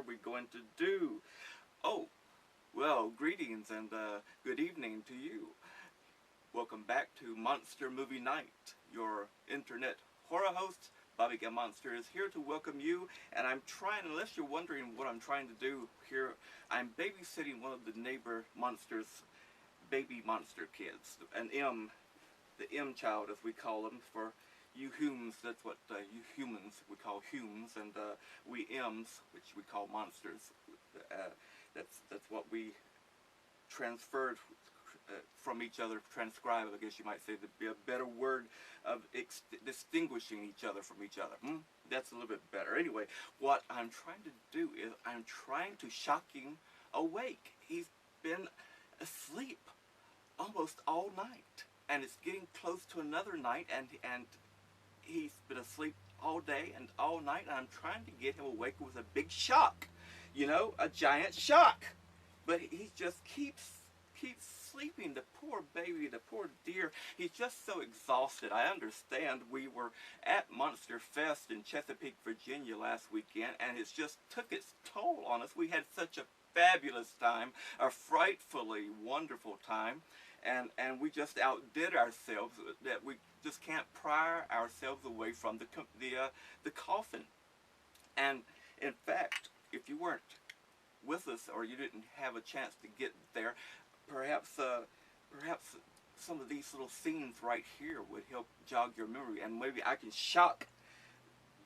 we going to do? Oh, well, greetings and good evening to you. Welcome back to Monster Movie Night. Your internet horror host, Bobby Gammonster, is here to welcome you. And I'm trying, unless you're wondering what I'm trying to do here, I'm babysitting one of the neighbor monsters, baby monster kids. The M child, as we call them, for you humans. That's what you humans we call humes, and we M's, which we call monsters. That's what we transferred from each other, transcribe, I guess you might say, to be a better word of distinguishing each other from each other. That's a little bit better. Anyway, what I'm trying to do is I'm trying to shock him awake. He's been asleep almost all night, and it's getting close to another night, and he's been asleep all day and all night, and I'm trying to get him awake with a big shock, you know, a giant shock. But he just keeps sleeping, the poor baby, the poor dear. He's just so exhausted. I understand. We were at Monster Fest in Chesapeake, Virginia last weekend, and it's just took its toll on us. We had such a fabulous time, a frightfully wonderful time, and we just outdid ourselves, that we just can't pry ourselves away from the coffin. And in fact, if you weren't with us, or you didn't have a chance to get there, perhaps some of these little scenes right here would help jog your memory, and maybe I can shock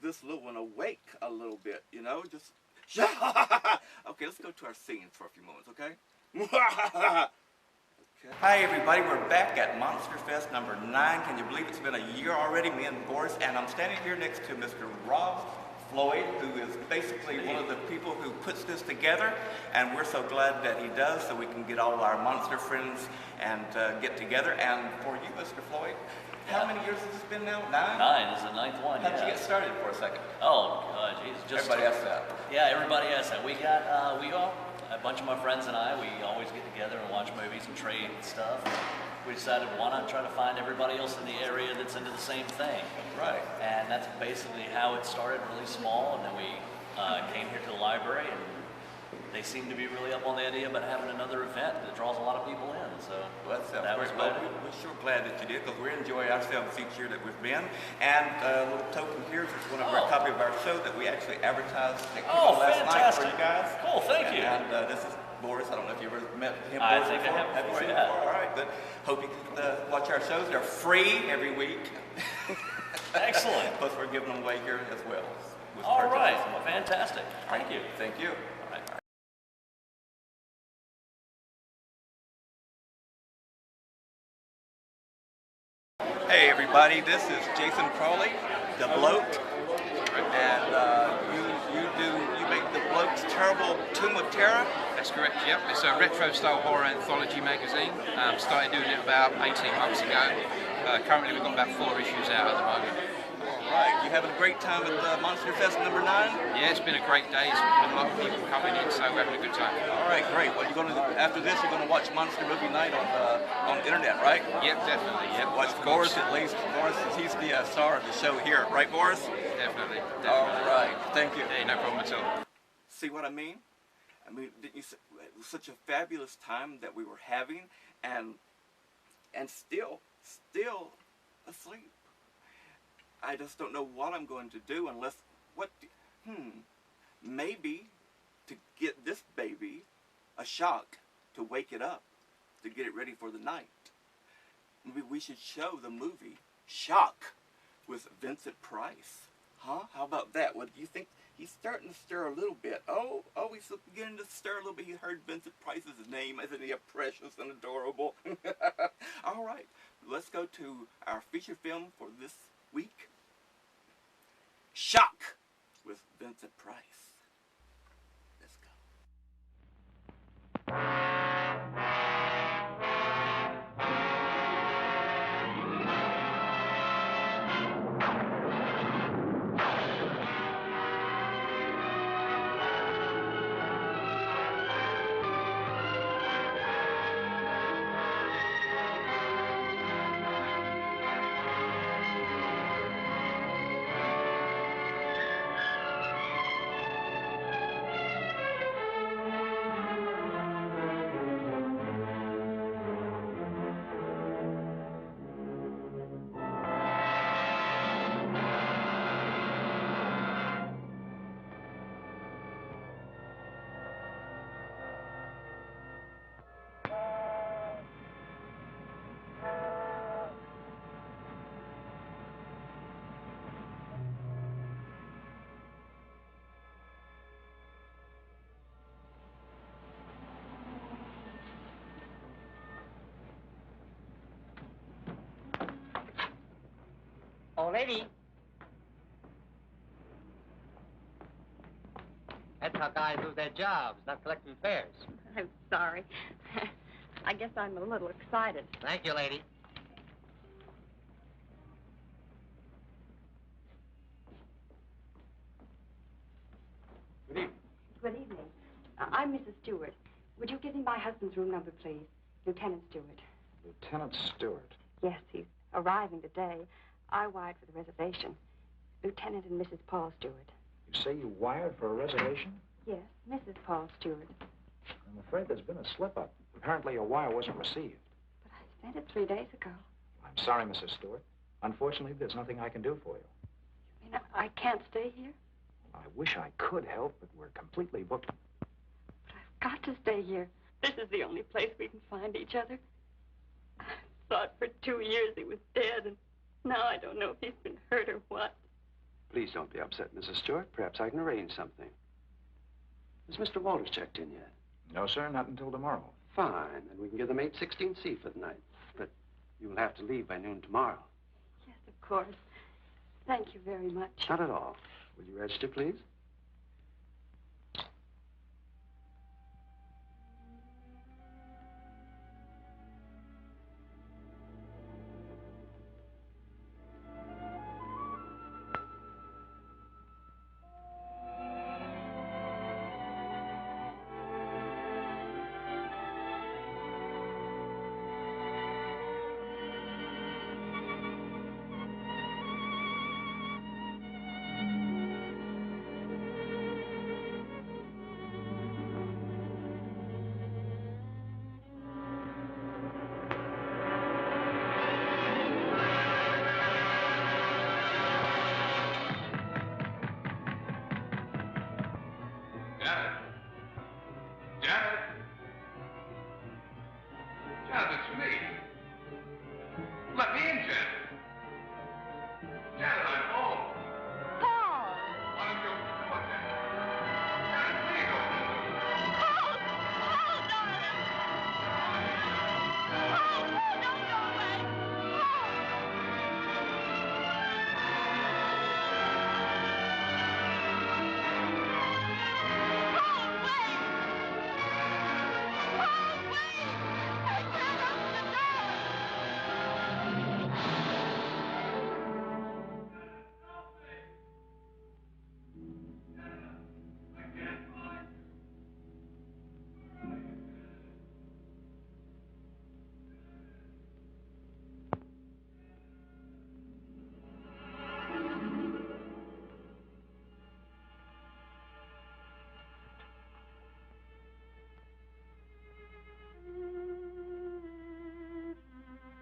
this little one awake a little bit, you know, just okay, let's go to our scenes for a few moments, okay? Okay. Hi everybody, we're back at Monster Fest number 9. Can you believe it's been a year already, me and Boris, and I'm standing here next to Mr. Rob Floyd, who is basically one of the people who puts this together, and we're so glad that he does, so we can get all our monster friends and get together. And for you, Mr. Floyd, how many years has this been now? 9? 9 is the 9th one. How'd you get started for a second? Oh, geez. Just everybody asks that. Yeah, everybody asks that. We all, a bunch of my friends and I, we always get together and watch movies and trade stuff. We decided, why not try to find everybody else in the area that's into the same thing. Right. And that's basically how it started, really small, and then we came here to the library, and they seem to be really up on the idea about having another event that draws a lot of people in. So that was great. Well, we're sure glad that you did, because we enjoy ourselves each year that we've been. And a little token here is one of our copy of our show that we actually advertised last night for you guys. Cool, thank you. And this is Boris. I don't know if you ever met him. I think I have before, yeah. All right, good. Hope you can watch our shows. They're free every week. Excellent. Plus, we're giving them away here as well. All right, well, fantastic. Thank you. Thank you. All right. Hey everybody, this is Jason Crawley, the bloke, and you make the bloke's terrible Tomb of Terror. That's correct, yep. It's a retro-style horror anthology magazine. Started doing it about 18 months ago. Currently we've got about 4 issues out at the moment. Alright, you having a great time at Monster Fest number 9? Yeah, it's been a great day. It's been a lot of people coming in, so we're having a good time. Alright, great. What you're going to do after this, you're going to watch Monster Movie Night on the internet, right? Yep, definitely, yep. Watch Boris at least. Boris, he's the star of the show here, right Boris? Definitely. Alright, thank you. Yeah, no problem at all. See what I mean? I mean, didn't you say it was such a fabulous time that we were having, and still asleep. I just don't know what I'm going to do unless, maybe to get this baby a shock, to wake it up, to get it ready for the night. Maybe we should show the movie Shock with Vincent Price. Huh? How about that? What do you think? He's starting to stir a little bit. Oh, he's beginning to stir a little bit. He heard Vincent Price's name. Isn't he precious and adorable? All right, let's go to our feature film for this week. Shock with Vincent Price. Let's go. Lady. That's how guys lose their jobs, not collecting fares. I'm sorry. I guess I'm a little excited. Thank you, lady. Good evening. Good evening. I'm Mrs. Stewart. Would you give me my husband's room number, please? Lieutenant Stewart. Lieutenant Stewart. Yes, he's arriving today. I wired for the reservation. Lieutenant and Mrs. Paul Stewart. You say you wired for a reservation? Yes, Mrs. Paul Stewart. I'm afraid there's been a slip-up. Apparently your wire wasn't received. But I sent it 3 days ago. I'm sorry, Mrs. Stewart. Unfortunately, there's nothing I can do for you. You mean I can't stay here? I wish I could help, but we're completely booked. But I've got to stay here. This is the only place we can find each other. I thought for 2 years he was dead, and now I don't know if he's been hurt or what. Please don't be upset, Mrs. Stewart. Perhaps I can arrange something. Has Mr. Walters checked in yet? No, sir, not until tomorrow. Fine. Then we can give them 816C for the night. But you'll have to leave by noon tomorrow. Yes, of course. Thank you very much. Not at all. Will you register, please?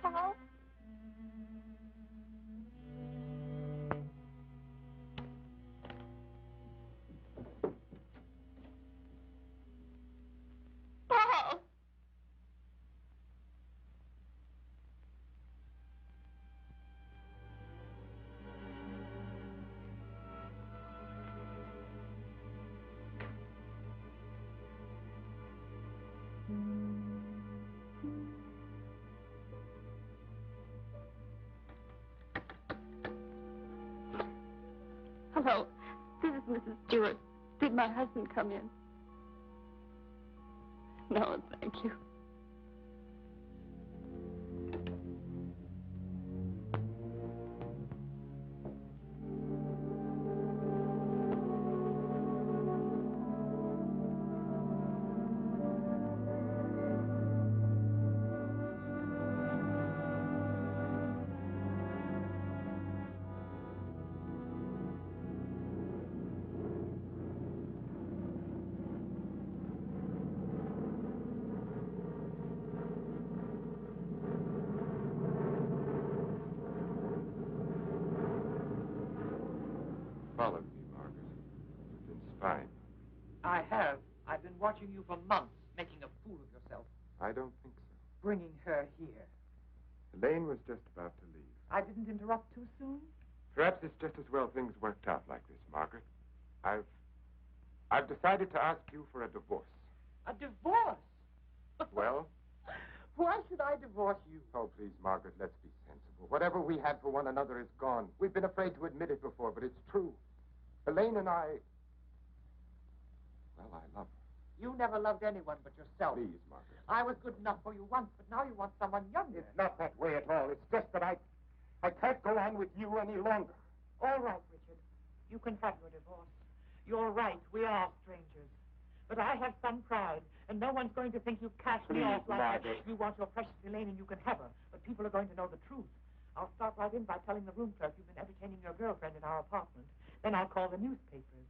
Paul? Paul! Hello, this is Mrs. Stewart. Did my husband come in? No, thank you. Followed me, Margaret. You've been spying. I have. I've been watching you for months, making a fool of yourself, I don't think so. bringing her here. Elaine was just about to leave. I didn't interrupt too soon? Perhaps it's just as well things worked out like this, Margaret. I've decided to ask you for a divorce. A divorce? Well, Why should I divorce you? Oh, please, Margaret, let's be sensible. Whatever we had for one another is gone. We've been afraid to admit it before, but it's true. Elaine and I... Well, I love her. You never loved anyone but yourself. Please, Margaret. I was good enough for you once, but now you want someone younger. It's not that way at all. It's just that I can't go on with you any longer. All right, Richard. You can have your divorce. You're right. We are strangers. But I have some pride, and no one's going to think you've cast me off like Margaret. that. You want your precious Elaine, and you can have her. But people are going to know the truth. I'll start right in by telling the room clerk you've been entertaining your girlfriend in our apartment. Then I'll call the newspapers.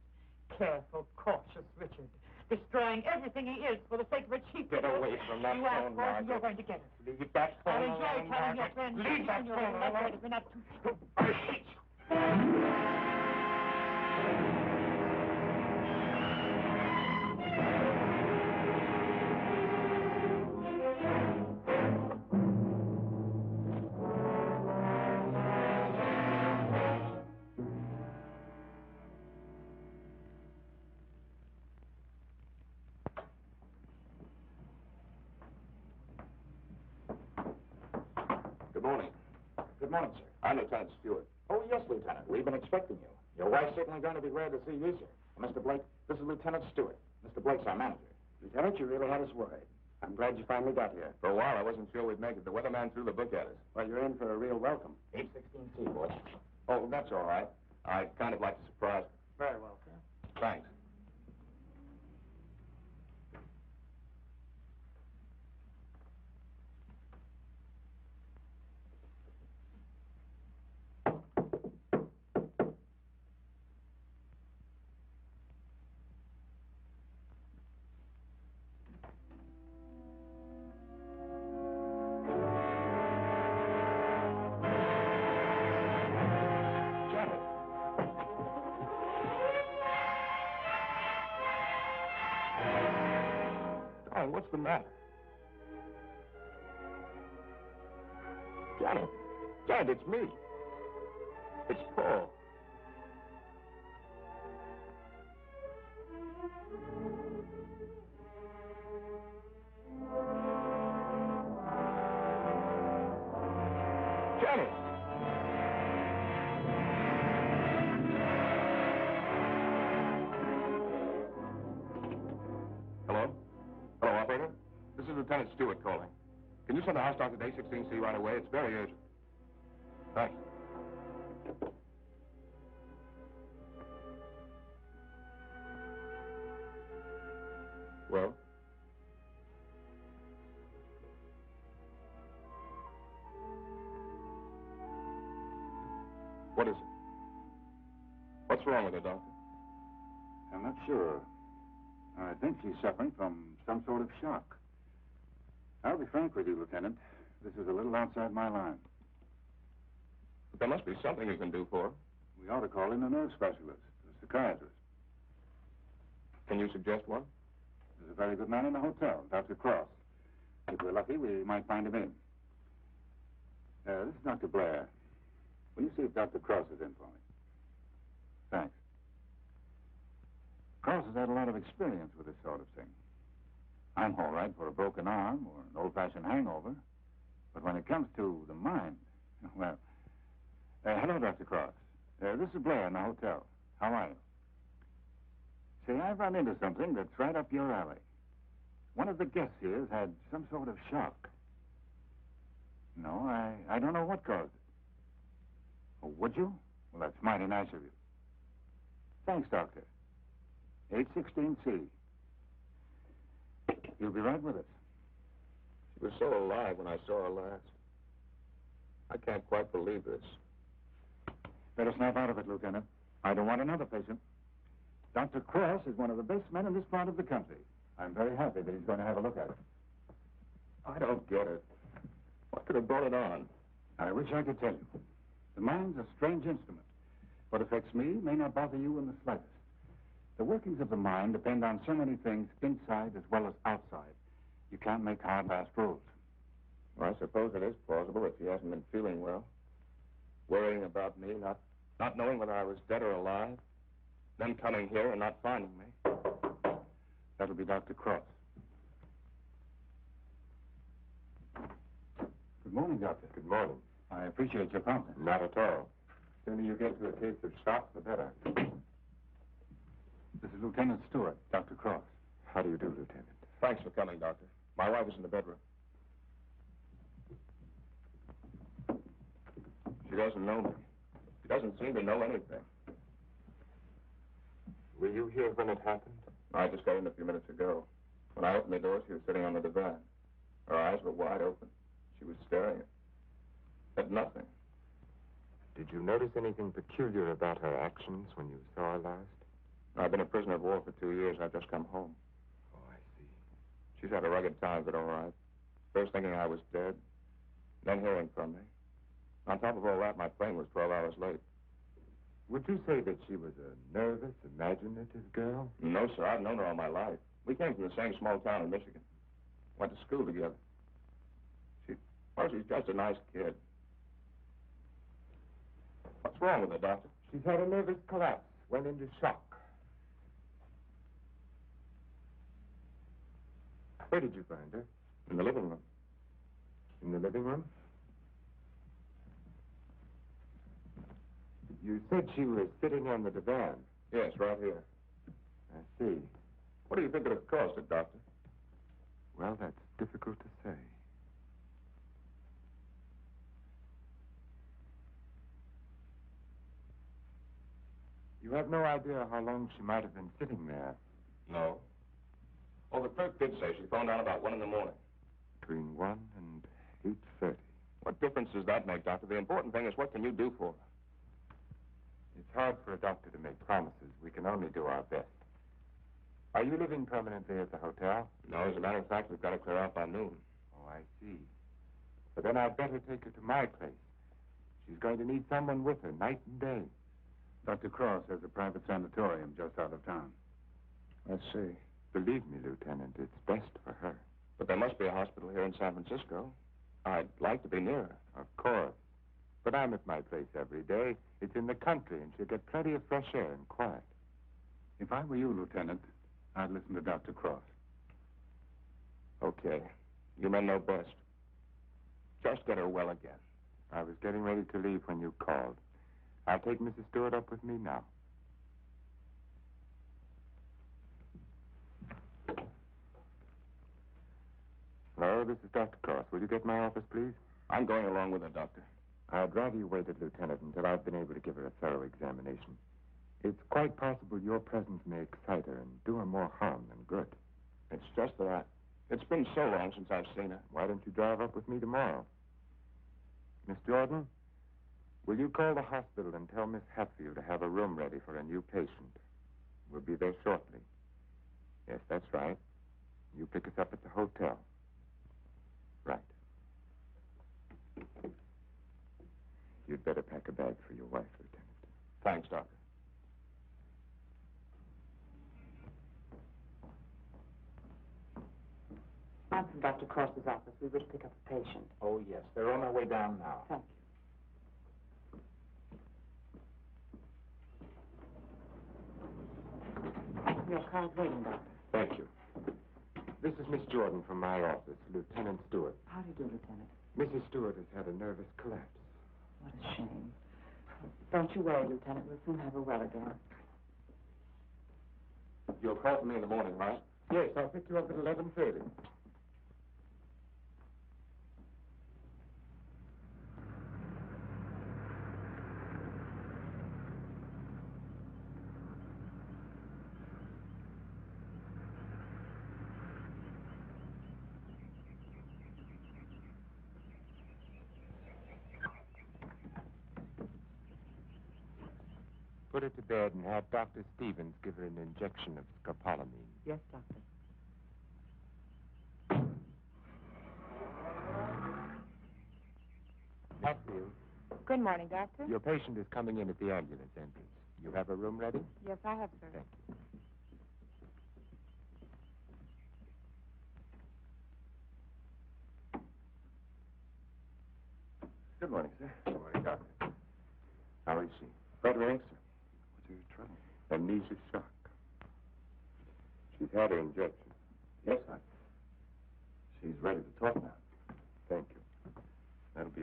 Careful, cautious Richard. Destroying everything he is for the sake of a cheap... Get away from that You ask phone, for it, and Margaret. you're going to get it. Leave that phone I'll alone, enjoy telling your Margaret. friends... Leave that you're phone alone. You're not too stupid. I hate you. Good morning. Good morning, sir. I'm Lieutenant Stewart. Oh, yes, Lieutenant. We've been expecting you. Your wife's certainly going to be glad to see you, sir. Mr. Blake, this is Lieutenant Stewart. Mr. Blake's our manager. Lieutenant, you really had us worried. I'm glad you finally got here. For a while, I wasn't sure we'd make it. The weatherman threw the book at us. Well, you're in for a real welcome. 816C, boy. Oh, that's all right. I'd kind of like to surprise you. Very well, sir. Thanks. Darling, what's the matter? Janet. Janet, it's me. It's Paul. Janet! Hello? Hello, operator? This is Lieutenant Stewart calling. Can you send a house doctor to A16C right away? It's very urgent. Thanks. Well? What is it? What's wrong with her, Doctor? I'm not sure. I think she's suffering from some sort of shock. I'll be frank with you, Lieutenant. This is a little outside my line. But there must be something you can do for her. We ought to call in a nerve specialist, a psychiatrist. Can you suggest one? There's a very good man in the hotel, Dr. Cross. If we're lucky, we might find him in. This is Dr. Blair. Will you see if Dr. Cross is in for me? Thanks. Cross has had a lot of experience with this sort of thing. I'm all right for a broken arm or an old-fashioned hangover. But when it comes to the mind, well... hello, Dr. Cross. This is Blair in the hotel. How are you? Say, I've run into something that's right up your alley. One of the guests here has had some sort of shock. No, I don't know what caused it. Oh, would you? Well, that's mighty nice of you. Thanks, Doctor. 816C. You'll be right with us. She was so alive when I saw her last. I can't quite believe this. Better snap out of it, Lieutenant. I don't want another patient. Dr. Cross is one of the best men in this part of the country. I'm very happy that he's going to have a look at it. I don't get it. What could have brought it on? I wish I could tell you. The mind's a strange instrument. What affects me may not bother you in the slightest. The workings of the mind depend on so many things inside as well as outside. You can't make hard, fast rules. Well, I suppose it is plausible if she hasn't been feeling well. Worrying about me, not knowing whether I was dead or alive. Then coming here and not finding me. That'll be Dr. Cross. Doctor. Good morning. I appreciate your promptness. Not at all. The sooner you get to a case of shock, the better. This is Lieutenant Stewart, Dr. Cross. How do you do, Lieutenant? Thanks for coming, Doctor. My wife is in the bedroom. She doesn't know me. She doesn't seem to know anything. Were you here when it happened? I just got in a few minutes ago. When I opened the door, she was sitting on the divan. Her eyes were wide open. She was staring at nothing. Did you notice anything peculiar about her actions when you saw her last? I've been a prisoner of war for 2 years. I've just come home. Oh, I see. She's had a rugged time, but all right. First thinking I was dead, then hearing from me. On top of all that, my plane was 12 hours late. Would you say that she was a nervous, imaginative girl? No, sir. I've known her all my life. We came from the same small town in Michigan. Went to school together. She's just a nice kid. What's wrong with her, Doctor? She's had a nervous collapse. Went into shock. Where did you find her? In the living room. In the living room? You said she was sitting on the divan. Yes, right here. I see. What do you think could have caused it, Doctor? Well, that's difficult to say. You have no idea how long she might have been sitting there? No. Oh, the clerk did say she phoned out about 1 in the morning. Between 1 and 8:30. What difference does that make, Doctor? The important thing is, what can you do for her? It's hard for a doctor to make promises. We can only do our best. Are you living permanently at the hotel? No, as a matter of fact, we've got to clear out by noon. Oh, I see. But then I'd better take her to my place. She's going to need someone with her night and day. Dr. Cross has a private sanatorium just out of town. I see. Believe me, Lieutenant, it's best for her. But there must be a hospital here in San Francisco. I'd like to be near her. Of course. But I'm at my place every day. It's in the country, and she'll get plenty of fresh air and quiet. If I were you, Lieutenant, I'd listen to Dr. Cross. Okay. You men know best. Just get her well again. I was getting ready to leave when you called. I'll take Mrs. Stewart up with me now. Hello, this is Dr. Cross. Will you get my office, please? I'm going along with her, Doctor. I'd rather you waited, Lieutenant, until I've been able to give her a thorough examination. It's quite possible your presence may excite her and do her more harm than good. It's just that it's been so long since I've seen her. Why don't you drive up with me tomorrow? Miss Jordan, will you call the hospital and tell Miss Hatfield to have a room ready for a new patient? We'll be there shortly. Yes, that's right. You pick us up at the hotel. Right. You'd better pack a bag for your wife, Lieutenant. Thanks, Doctor. I'm from Dr. Cross's office. We wish to pick up a patient. Oh, yes. They're on their way down now. Thank you. Your card's waiting, Doctor. Thank you. This is Miss Jordan from my office, Lieutenant Stewart. How do you do, Lieutenant? Mrs. Stewart has had a nervous collapse. What a shame. Don't you worry, Lieutenant. We'll soon have her well again. You'll call for me in the morning, right? Yes, I'll pick you up at 11:30. Put her to bed and have Dr. Stevens give her an injection of scopolamine. Yes, Doctor. Hatfield, Good morning, Doctor. your patient is coming in at the ambulance entrance. You have a room ready? Yes, I have, sir. Thank you. Good morning, sir. Good morning, Doctor. How is she? Better answer. What's her trouble? Amnesia shock. She's had her injection. Yes, She's ready to talk now. Thank you. That'll be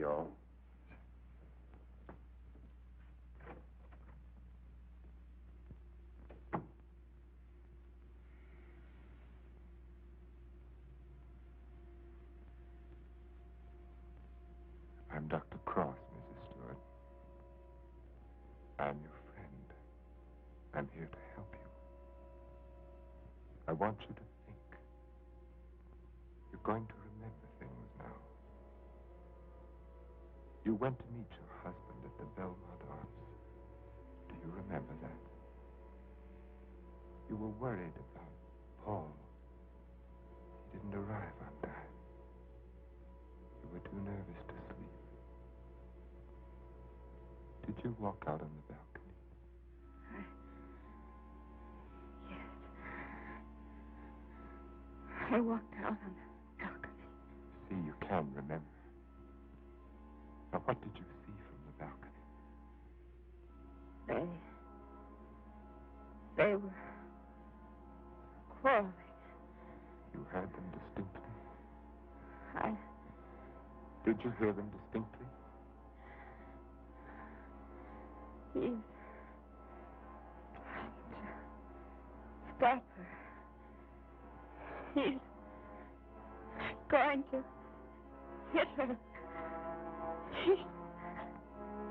I'm Dr. Cross, Mrs. Stewart. I'm your friend. I'm here to help you. I want you to think. You're going to remember things now. You went to meet your husband at the Belmont Arms. Do you remember that? You were worried about Paul. He didn't arrive on time. You were too nervous to sleep. Did you walk out on the balcony? Yes. I walked out on the balcony. See, you can remember. Now, what did you see from the balcony? They were quarreling. You heard them distinctly? I... Did you hear them distinctly? He's trying to stop her. He's going to hit her. He's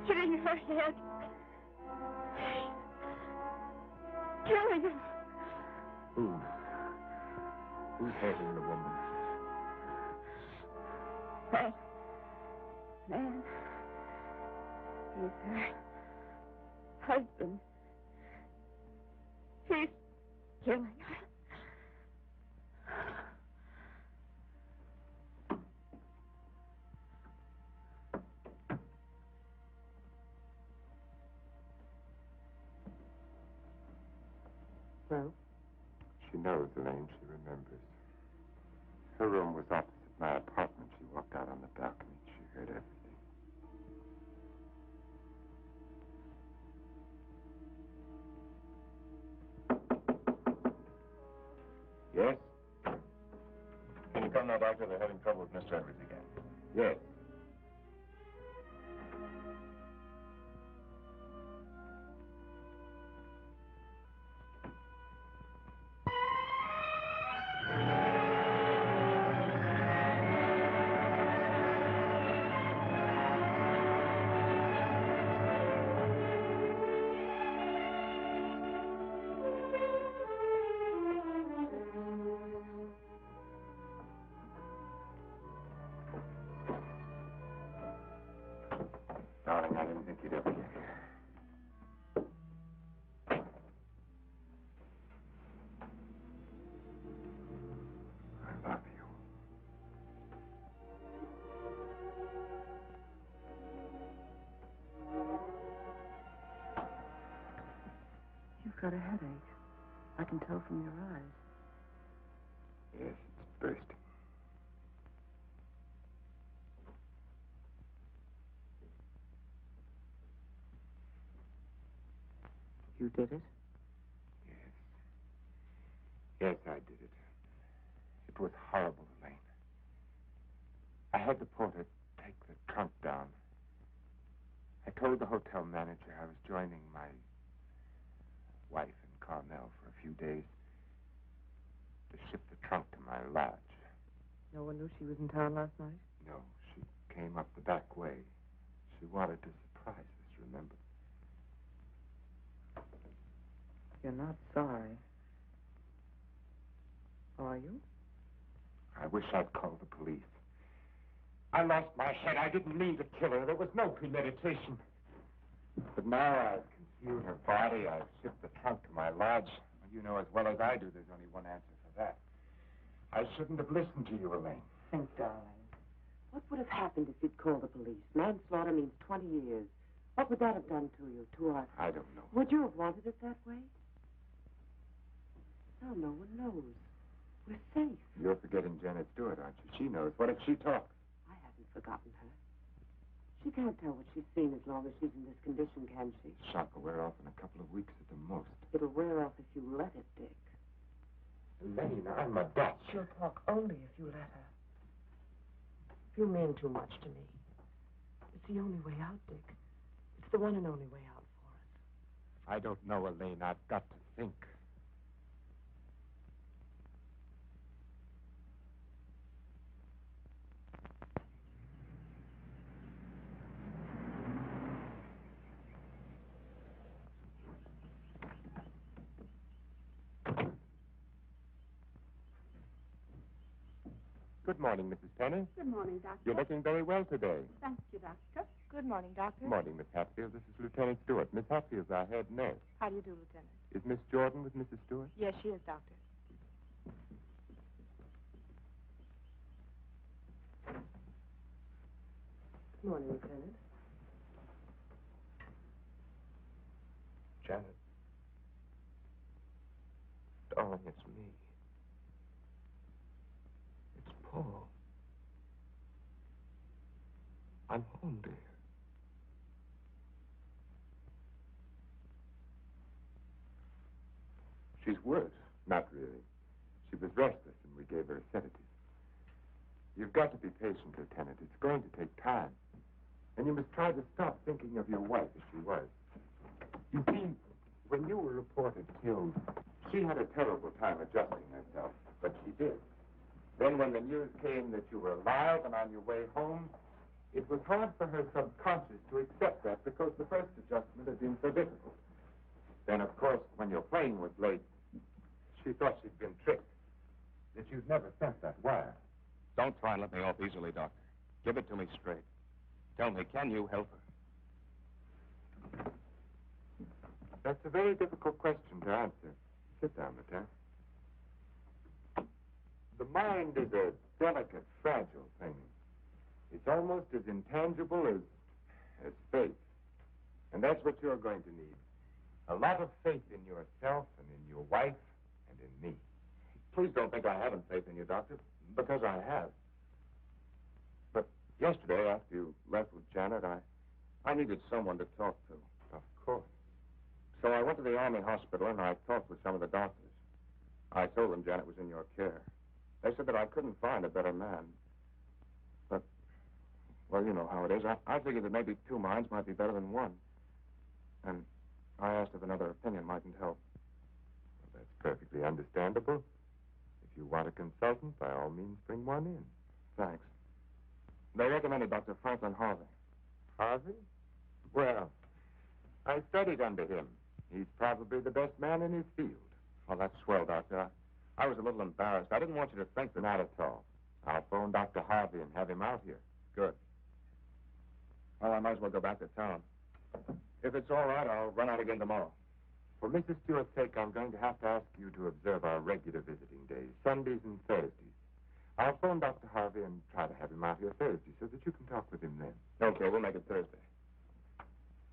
hitting her head. Killing her. Who? Who's hurting the woman? That man. He's her husband. He's killing her. Well? She knows, Elaine. She remembers. Her room was opposite my apartment. She walked out on the balcony. She heard everything. Yes? Can you come now, Doctor? They're having trouble with Mr. Edwards again. Yes. Darling, I didn't think you'd ever get here. I love you. You've got a headache. I can tell from your eyes. Yes, it's bursting. You did it? Yes. Yes, I did it. It was horrible, Elaine. I had the porter take the trunk down. I told the hotel manager I was joining my wife in Carmel for a few days to ship the trunk to my lodge. No one knew she was in town last night? No, she came up the back way. She wanted to surprise us, remember? You're not sorry. Are you? I wish I'd called the police. I lost my head. I didn't mean to kill her. There was no premeditation. But now I've concealed her body. I've shipped the trunk to my lodge. Well, you know as well as I do there's only one answer for that. I shouldn't have listened to you, Elaine. Think, darling. What would have happened if you'd called the police? Manslaughter means 20 years. What would that have done to you, to us? I don't know. Would you have wanted it that way? Now no one knows. We're safe. You're forgetting Janet Stewart, aren't you? She knows. What if she talks? I haven't forgotten her. She can't tell what she's seen as long as she's in this condition, can she? Shock will wear off in a couple of weeks at the most. It'll wear off if you let it, Dick. Elaine, I'm a Dutch. She'll talk only if you let her. You mean too much to me. It's the only way out, Dick. It's the one and only way out for us. I don't know, Elaine. I've got to think. Good morning, Mrs. Penny. Good morning, Doctor. You're looking very well today. Thank you, Doctor. Good morning, Doctor. Good morning, Miss Hatfield. This is Lieutenant Stewart. Miss Hatfield's our head nurse. How do you do, Lieutenant? Is Miss Jordan with Mrs. Stewart? Yes, she is, Doctor. Good morning, Lieutenant. Janet. Darling, it's me. It's Paul. I'm home, dear. She's worse. Not really. She was restless, and we gave her a sedative. You've got to be patient, Lieutenant. It's going to take time. And you must try to stop thinking of your wife as she was. You see, when you were reported killed, she had a terrible time adjusting herself, but she did. Then when the news came that you were alive and on your way home, it was hard for her subconscious to accept that because the first adjustment had been so difficult. Then, of course, when your plane was late, she thought she'd been tricked, that you'd never sent that wire. Don't try and let me off easily, Doctor. Give it to me straight. Tell me, can you help her? That's a very difficult question to answer. Sit down, Lieutenant. The mind is a delicate, fragile thing. It's almost as intangible as faith. And that's what you're going to need. A lot of faith in yourself and in your wife and in me. Please don't think I haven't faith in you, Doctor, because I have. But yesterday, after you left with Janet, I needed someone to talk to. Of course. So I went to the Army hospital and I talked with some of the doctors. I told them Janet was in your care. They said that I couldn't find a better man. But, well, you know how it is. I figured that maybe two minds might be better than one. And I asked if another opinion mightn't help. Well, that's perfectly understandable. If you want a consultant, by all means, bring one in. Thanks. They recommended Dr. Franklin Harvey. Harvey? Well, I studied under him. He's probably the best man in his field. Well, that's swell, Doctor. I was a little embarrassed. I didn't want you to think that. Not at all. I'll phone Dr. Harvey and have him out here. Good. Well, I might as well go back to town. If it's all right, I'll run out again tomorrow. For Mrs. Stewart's sake, I'm going to have to ask you to observe our regular visiting days, Sundays and Thursdays. I'll phone Dr. Harvey and try to have him out here Thursday so that you can talk with him then. Okay, we'll make it Thursday.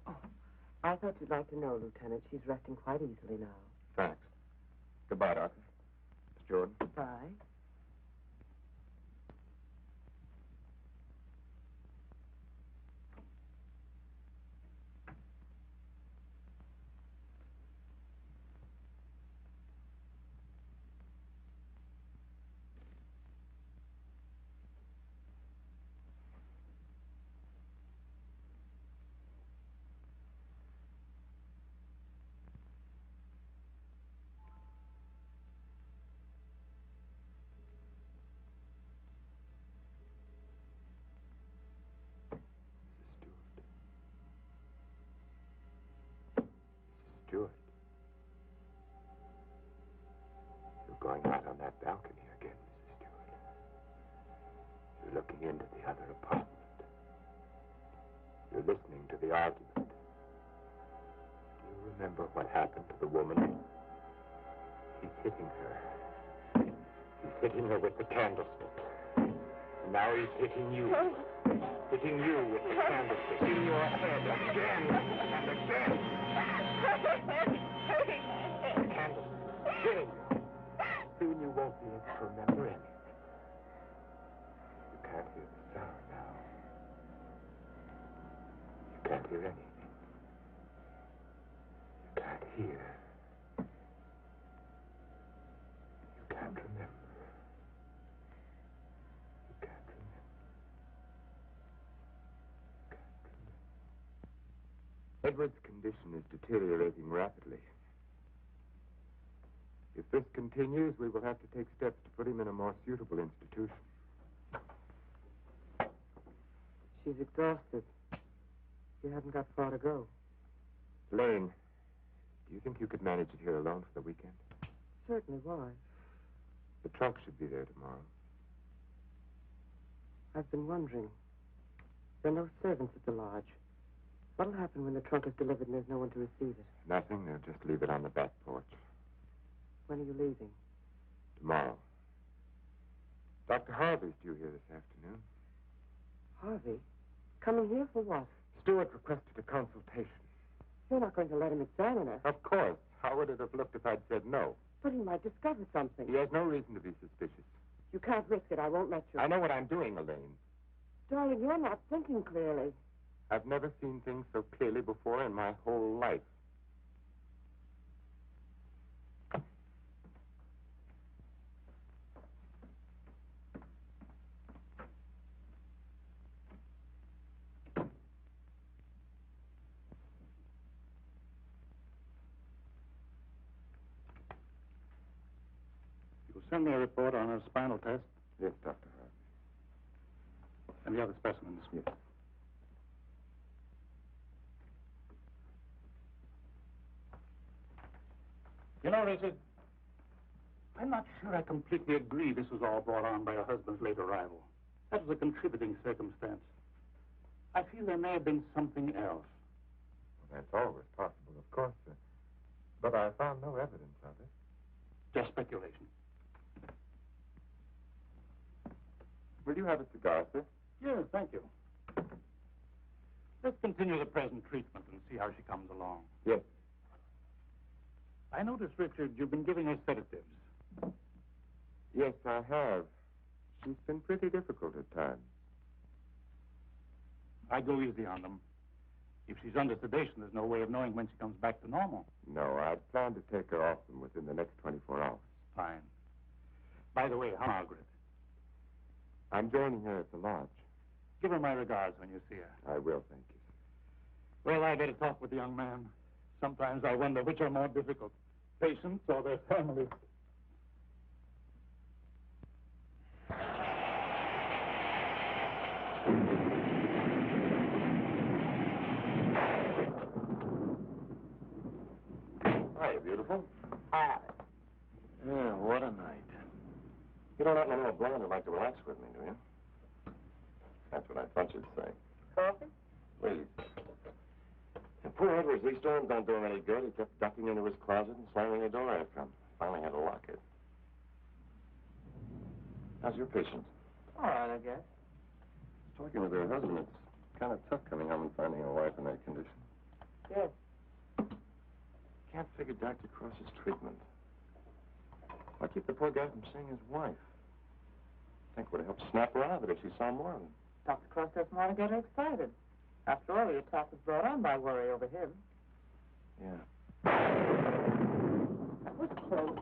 Oh, I thought you'd like to know, Lieutenant. She's resting quite easily now. Thanks. Goodbye, Doctor. Miss Jordan. Bye. Stewart. You're going out on that balcony again, Mrs. Stewart. You're looking into the other apartment. You're listening to the argument. Do you remember what happened to the woman? He's hitting her. He's hitting her with the candlestick. And now he's hitting you. Hitting you with the candlestick in your head again and again. The candlestick hitting you. Soon you won't be able to remember anything. You can't hear the sound now. You can't hear anything. You can't hear. You can't remember. You can't remember. You can't remember. Edward's condition is deteriorating rapidly. If this continues, we will have to take steps to put him in a more suitable institution. She's exhausted. She hasn't got far to go. Lane, do you think you could manage it here alone for the weekend? Certainly, why? The trunk should be there tomorrow. I've been wondering. There are no servants at the lodge. What'll happen when the trunk is delivered and there's no one to receive it? Nothing. They'll just leave it on the back porch. When are you leaving? Tomorrow. Dr. Harvey's due here this afternoon. Harvey? Coming here for what? Stewart requested a consultation. You're not going to let him examine her. Of course. How would it have looked if I'd said no? But he might discover something. He has no reason to be suspicious. You can't risk it. I won't let you. I know what I'm doing, Elaine. Darling, you're not thinking clearly. I've never seen things so clearly before in my whole life. You'll send me a report on her spinal test Yes, Dr. Harvey. and the other specimens. Yes. You know, Richard, I'm not sure I completely agree this was all brought on by her husband's late arrival. That was a contributing circumstance. I feel there may have been something else. Well, that's always possible, of course, sir. But I found no evidence of it. Just speculation. Will you have a cigar, sir? Yes, thank you. Let's continue the present treatment and see how she comes along. Yes. I notice, Richard, you've been giving her sedatives. Yes, I have. She's been pretty difficult at times. I go easy on them. If she's under sedation, there's no way of knowing when she comes back to normal. No, I plan to take her off them within the next 24 hours. Fine. By the way, how Margaret? I'm joining her at the lodge. Give her my regards when you see her. I will, thank you, sir. Well, I better talk with the young man. Sometimes I wonder which are more difficult, patients or their families. Hi, beautiful. Hi. Yeah, what a night. You don't happen to know a blonde who'd like to relax with me, do you? That's what I thought you'd say. Coffee? Please. And poor Edwards, these storms don't do him any good. He kept ducking into his closet and slamming the door after him. Finally had to lock it. How's your patient? All right, I guess. Talking with her husband, it's kind of tough coming home and finding a wife in that condition. Yes. Can't figure Dr. Cross's treatment. Why keep the poor guy from seeing his wife? I think would have helped snap her out of it if she saw more of him. Dr. Cross doesn't want to get her excited. After all, the attack was brought on by worry over him. Yeah. That was close.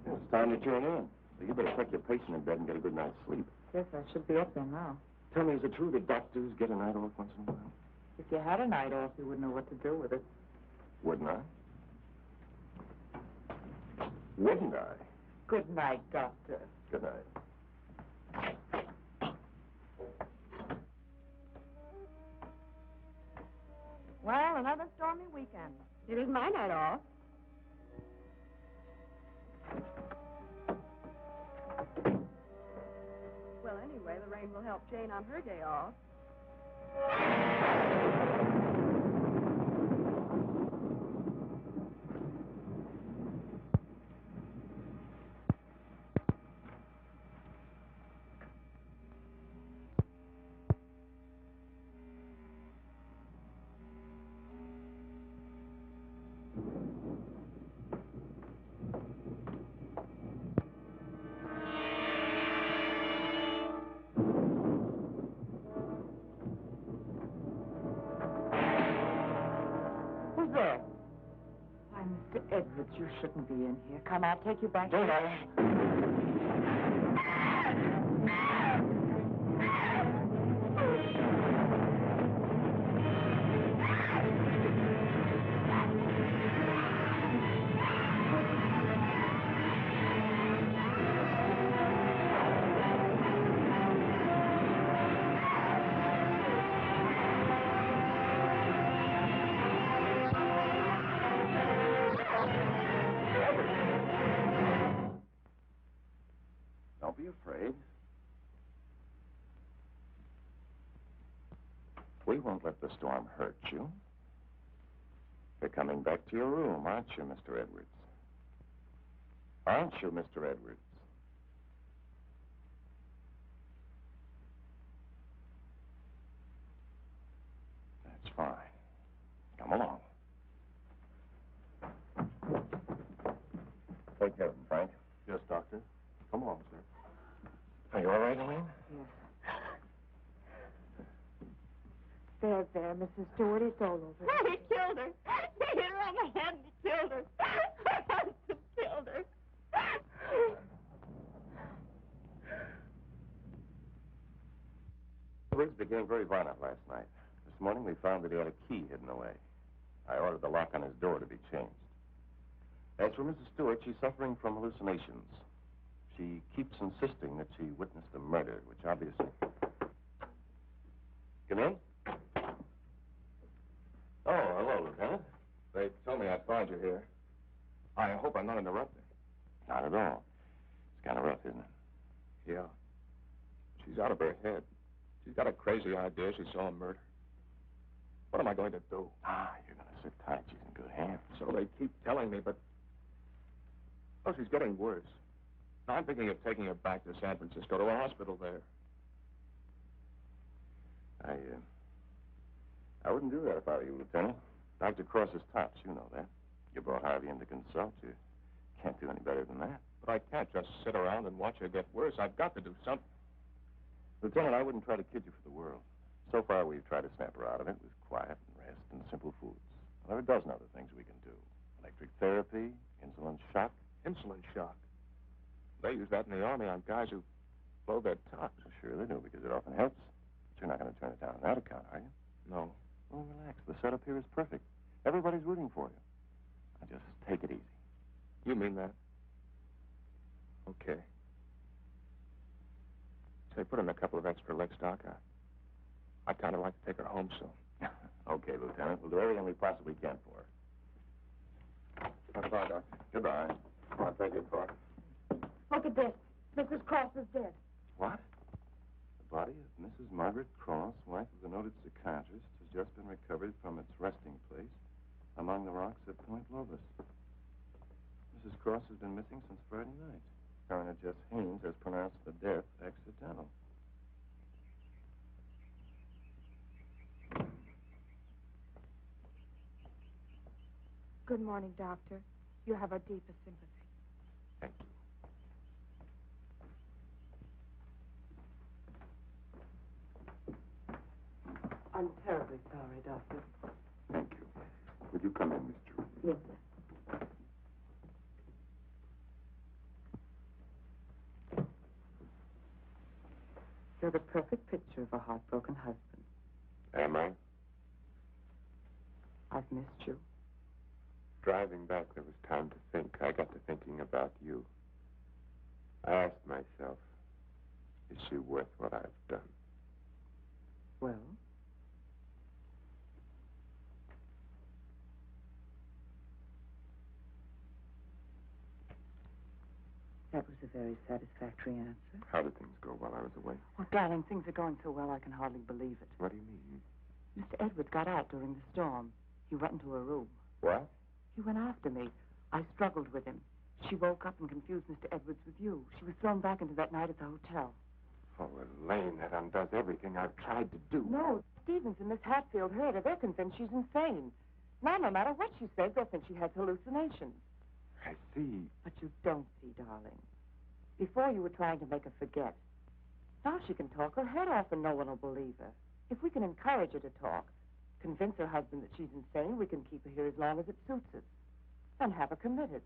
It's time to tune in. So you better tuck your patient in bed and get a good night's sleep. Yes, I should be up there now. Tell me, is it true that doctors get a night off once in a while? If you had a night off, you wouldn't know what to do with it. Wouldn't I? Wouldn't I? Good night, Doctor. Good night. another stormy weekend. It is my night off. Well, anyway, the rain will help Jane on her day off. Who's there? Why, Mr. Edwards, you shouldn't be in here. Come, I'll take you back. Don't I? Don't be afraid. We won't let the storm hurt you. You're coming back to your room, aren't you, Mr. Edwards? Aren't you, Mr. Edwards? That's fine. Come along. Take care of him, Frank. Yes, Doctor. Come along, sir. Are you all right, Elaine? Yes. There, Mrs. Stewart, it's all over. He killed her. He hit her on the head and he killed her. My husband killed her. Edwards became very violent last night. This morning we found that he had a key hidden away. I ordered the lock on his door to be changed. As for Mrs. Stewart, she's suffering from hallucinations. She keeps insisting that she witnessed a murder, which obviously... Come in? Oh, hello, Lieutenant. They told me I'd find you here. I hope I'm not interrupting. Not at all. It's kind of rough, isn't it? Yeah. She's out of her head. She's got a crazy idea she saw a murder. What am I going to do? You're going to sit tight. She's in good hands. So they keep telling me, but... Oh, she's getting worse. Now, I'm thinking of taking her back to San Francisco, to a hospital there. I wouldn't do that if I were you, Lieutenant. Dr. Cross is tops, you know that. You brought Harvey in to consult. You can't do any better than that. But I can't just sit around and watch her get worse. I've got to do something. Lieutenant, I wouldn't try to kid you for the world. So far, we've tried to snap her out of it with quiet and rest and simple foods. There are a dozen other things we can do. Electric therapy, insulin shock. Insulin shock. They use that in the Army on guys who blow their tops. Well, sure they do, because it often helps. But you're not going to turn it down on that account, are you? No. Well, relax. The setup here is perfect. Everybody's rooting for you. Now, just take it easy. You mean that? Okay. Say, put in a couple of extra licks, Doc. I'd kind of like to take her home soon. Okay, Lieutenant. We'll do everything we possibly can for her. Bye-bye, Doc. Goodbye. I'll take your car. Look at this. Mrs. Cross is dead. What? The body of Mrs. Margaret Cross, wife of the noted psychiatrist, has just been recovered from its resting place among the rocks at Point Lobos. Mrs. Cross has been missing since Friday night. Coroner Jess Haynes has pronounced the death accidental. Good morning, Doctor. You have our deepest sympathy. Thank you. I'm terribly sorry, Doctor. Thank you. Would you come in, Miss Drew? Yes, sir. You're the perfect picture of a heartbroken husband. Am I? I've missed you. Driving back, there was time to think. I got to thinking about you. I asked myself, is she worth what I've done? Well? That was a very satisfactory answer. How did things go while I was away? Oh, darling, things are going so well I can hardly believe it. What do you mean? Mr. Edwards got out during the storm. He went into a room. What? He went after me. I struggled with him. She woke up and confused Mr. Edwards with you. She was thrown back into that night at the hotel. Oh, Elaine, that undoes everything I've tried to do. No, Stevens and Miss Hatfield heard her. They're convinced she's insane. Now, no matter what she says, they'll think she has hallucinations. I see. But you don't see, darling. Before you were trying to make her forget. Now she can talk her head off and no one will believe her. If we can encourage her to talk, convince her husband that she's insane, we can keep her here as long as it suits us. And have her committed.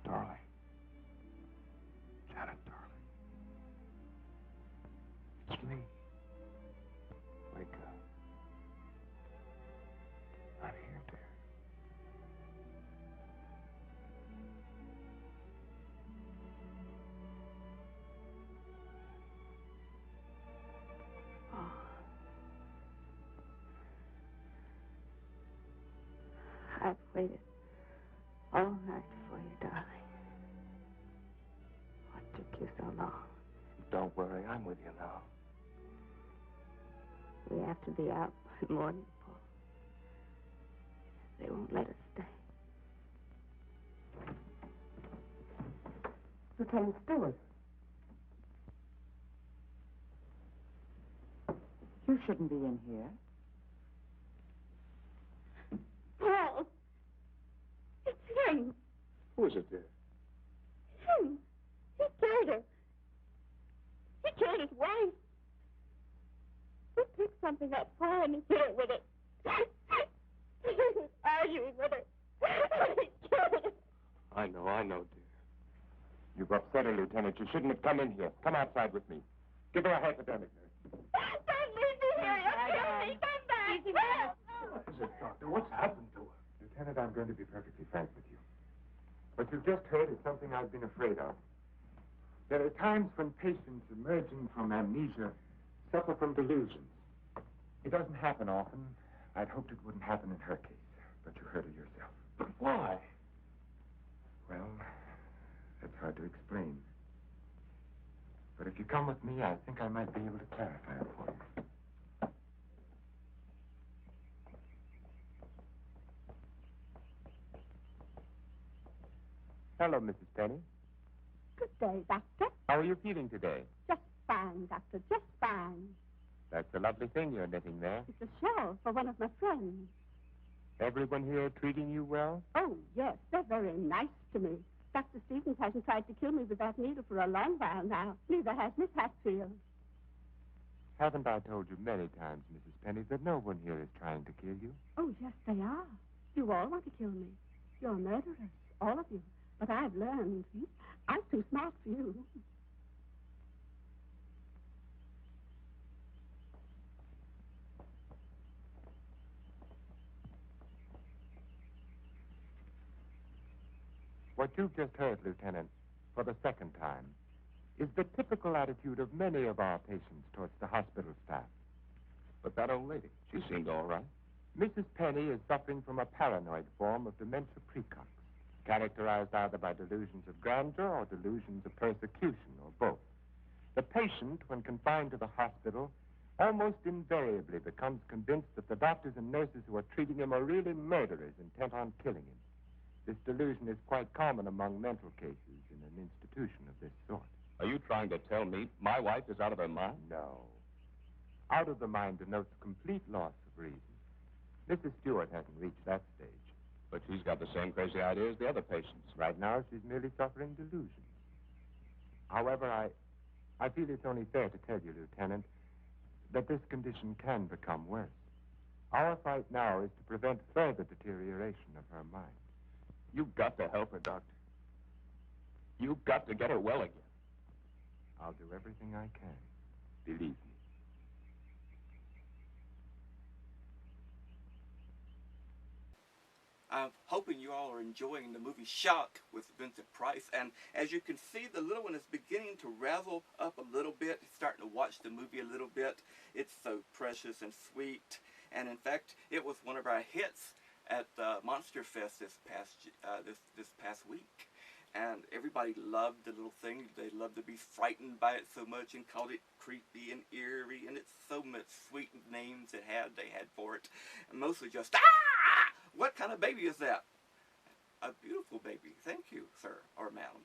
Darling. Janet, darling. It's me. Wake up. I'm here, dear. Oh. I've waited all night for you, darling. What took you so long? Don't worry, I'm with you now. We have to be out by morning, Paul. They won't let us stay. Lieutenant Stewart. You shouldn't be in here. Paul! It's him! Who is it, dear? Him! He killed her. He killed his wife. He picked something up, Paul, and he hit her with it. He was arguing with her. He killed her. I know, dear. You've upset her, Lieutenant. You shouldn't have come in here. Come outside with me. Give her a hypodermic, nurse. Don't leave me here. You'll kill me. Come back. What is it, Doctor? What's happened to her? Lieutenant, I'm going to be perfectly frank with you. What you've just heard is something I've been afraid of. There are times when patients emerging from amnesia suffer from delusions. It doesn't happen often. I'd hoped it wouldn't happen in her case, but you heard her yourself. But why? Well, that's hard to explain. But if you come with me, I think I might be able to clarify it for you. Hello, Mrs. Penny. Good day, Doctor. How are you feeling today? Just fine, Doctor. Just fine. That's a lovely thing you're knitting there. It's a shawl for one of my friends. Everyone here treating you well? Oh, yes. They're very nice to me. Dr. Stevens hasn't tried to kill me with that needle for a long while now. Neither has Miss Hatfield. Haven't I told you many times, Mrs. Penny, that no one here is trying to kill you? Oh, yes, they are. You all want to kill me. You're murderers, all of you. But I've learned. I'm too smart for you. What you've just heard, Lieutenant, for the second time, is the typical attitude of many of our patients towards the hospital staff. But that old lady, she seemed all right. Mrs. Penny is suffering from a paranoid form of dementia precox, characterized either by delusions of grandeur or delusions of persecution, or both. The patient, when confined to the hospital, almost invariably becomes convinced that the doctors and nurses who are treating him are really murderers intent on killing him. This delusion is quite common among mental cases in an institution of this sort. Are you trying to tell me my wife is out of her mind? No. Out of the mind denotes complete loss of reason. Mrs. Stewart hasn't reached that stage. But she's got the same crazy idea as the other patients. Right now, she's merely suffering delusions. However, I feel it's only fair to tell you, Lieutenant, that this condition can become worse. Our fight now is to prevent further deterioration of her mind. You've got to help her, Doctor. You've got to get her well again. I'll do everything I can. Believe me. I'm hoping you all are enjoying the movie Shock with Vincent Price. And as you can see, the little one is beginning to razzle up a little bit. He's starting to watch the movie a little bit. It's so precious and sweet. And in fact, it was one of our hits at Monster Fest this past week. And everybody loved the little thing. They loved to be frightened by it so much and called it creepy and eerie. And it's so much sweet names they had for it. And mostly just, ah! What kind of baby is that? A beautiful baby. Thank you, sir or madam.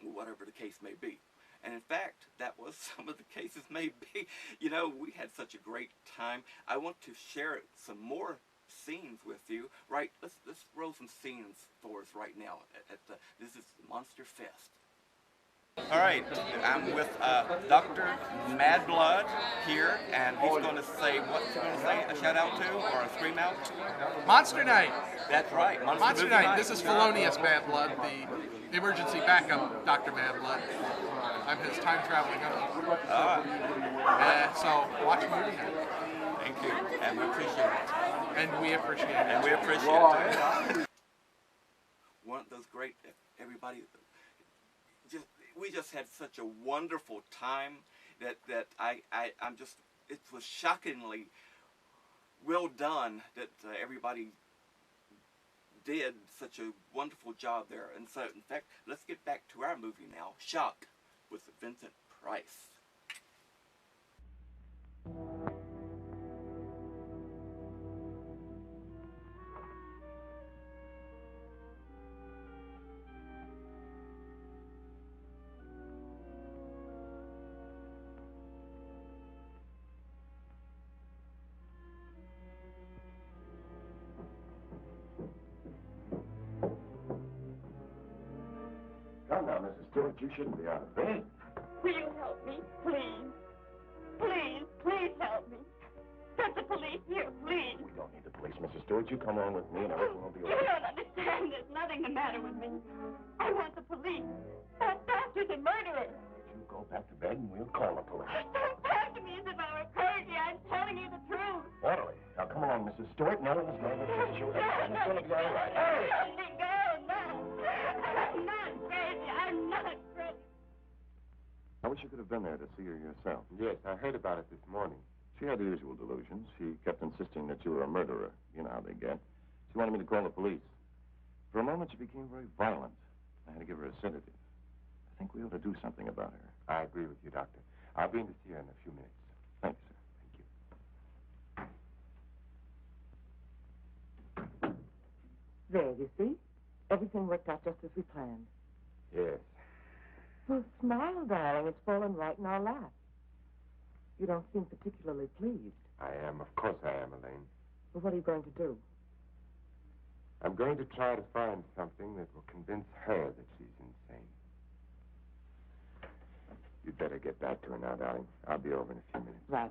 Whatever the case may be. And in fact, that was some of the cases may be. You know, we had such a great time. I want to share some more scenes with you. Right, let's roll some scenes for us right now. This is Monster Fest. All right, I'm with Dr. Mad Blood here, and he's going to say, what's he going to say? A shout out to or a scream out? Monster Night. That's right, Monster Night. This is Felonious Mad Blood, the emergency backup Dr. Mad Blood. I'm his time traveling uncle. So watch movie night. Thank you, and we appreciate it. And we appreciate it. And we appreciate it. One of those great, everybody. We just had such a wonderful time that I'm just, it was shockingly well done that everybody did such a wonderful job there. And so, in fact, let's get back to our movie now, Shock, with Vincent Price. Come now, Mrs. Stewart, you shouldn't be out of bed. Will you help me, please? Please, please help me. Get the police here, please. We don't need the police, Mrs. Stewart. You come on with me and everything will be all You right. don't understand. There's nothing the matter with me. I want the police. That bastard's a murderer. You go back to bed and we'll call the police. Don't talk to me as if I were crazy. I'm telling you the truth. Orderly. Now come along, Mrs. Stewart. Now let's go. Let's shoot everything. It's going to be all right. Hey! Let me go, no. I'm not crazy. I'm not crazy. I wish you could have been there to see her yourself. Yes, I heard about it this morning. She had the usual delusions. She kept insisting that you were a murderer. You know how they get. She wanted me to call the police. For a moment, she became very violent. I had to give her a sedative. I think we ought to do something about her. I agree with you, Doctor. I'll be in to see her in a few minutes. Thanks, sir. There, you see? Everything worked out just as we planned. Yes. Well, smile, darling. It's fallen right in our lap. You don't seem particularly pleased. I am. Of course I am, Elaine. Well, what are you going to do? I'm going to try to find something that will convince her that she's insane. You'd better get back to her now, darling. I'll be over in a few minutes. Right.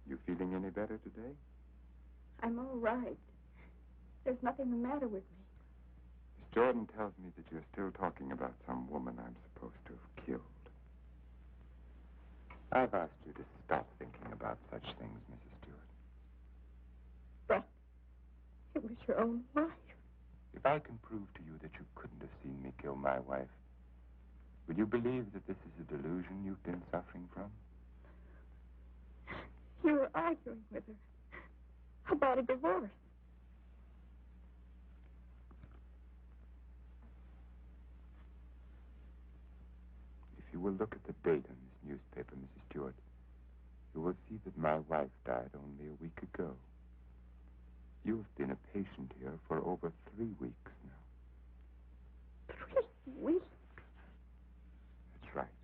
You feeling any better today? I'm all right. There's nothing the matter with me. Miss Jordan tells me that you're still talking about some woman I'm supposed to have killed. I've asked you to stop thinking about such things, Mrs. Stewart. But it was your own wife. If I can prove to you that you couldn't have seen me kill my wife, will you believe that this is a delusion you've been suffering from? You were arguing with her about a divorce. If you will look at the date on this newspaper, Mrs. Stewart, you will see that my wife died only a week ago. You've been a patient here for over 3 weeks now. 3 weeks? That's right.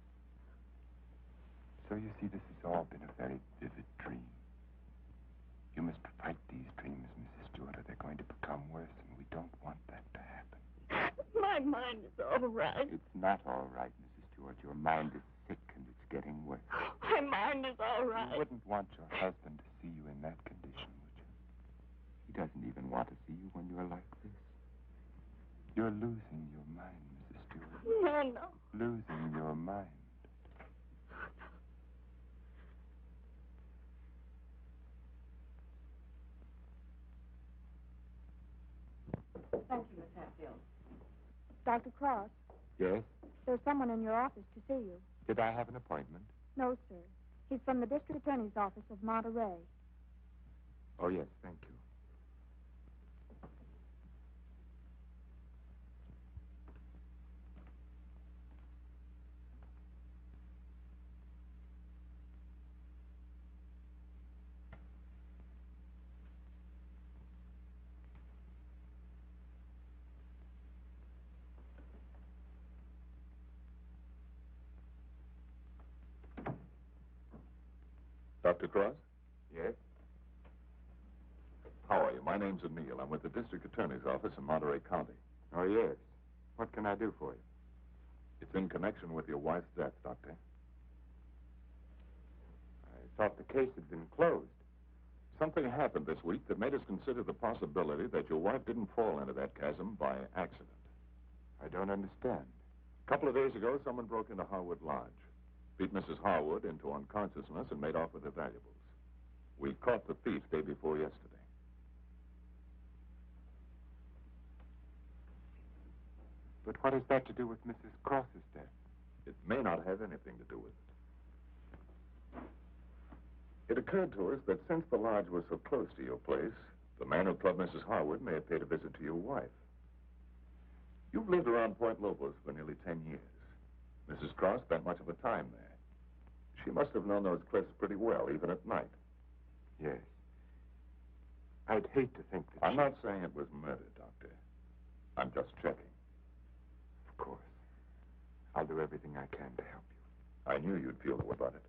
So you see, this has all been a very vivid dream. all right. It's not all right, Mrs. Stewart. Your mind is sick and it's getting worse. My mind is all right. You wouldn't want your husband to see you in that condition, would you? He doesn't even want to see you when you're like this. You're losing your mind, Mrs. Stewart. No. Losing your mind. Thank you, Miss Hatfield. Dr. Cross, Yes? there's someone in your office to see you. Did I have an appointment? No, sir. He's from the district attorney's office of Monterey. Oh, yes, thank you. Dr. Cross? Yes? How are you? My name's O'Neill. I'm with the district attorney's office in Monterey County. Oh, yes. What can I do for you? It's in connection with your wife's death, Doctor. I thought the case had been closed. Something happened this week that made us consider the possibility that your wife didn't fall into that chasm by accident. I don't understand. A couple of days ago, someone broke into Harwood Lodge, beat Mrs. Harwood into unconsciousness, and made off with her valuables. We caught the thief day before yesterday. But what has that to do with Mrs. Cross's death? It may not have anything to do with it. It occurred to us that since the lodge was so close to your place, the man who clubbed Mrs. Harwood may have paid a visit to your wife. You've lived around Point Lobos for nearly 10 years. Mrs. Cross spent much of her time there. She must have known those cliffs pretty well, even at night. Yes. I'd hate to think that I'm not saying it was murder, Doctor. I'm just checking. Of course. I'll do everything I can to help you. I knew you'd feel the way about it.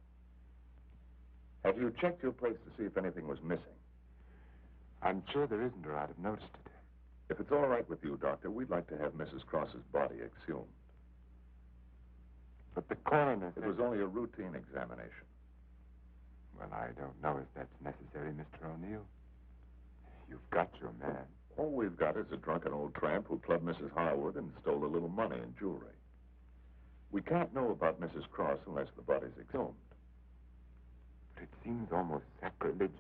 Have you checked your place to see if anything was missing? I'm sure there isn't, or I'd have noticed it. If it's all right with you, Doctor, we'd like to have Mrs. Cross's body exhumed. But the coroner said... It was only a routine examination. Well, I don't know if that's necessary, Mr. O'Neill. You've got your man. All we've got is a drunken old tramp who clubbed Mrs. Harwood and stole a little money and jewelry. We can't know about Mrs. Cross unless the body's exhumed. But it seems almost sacrilegious.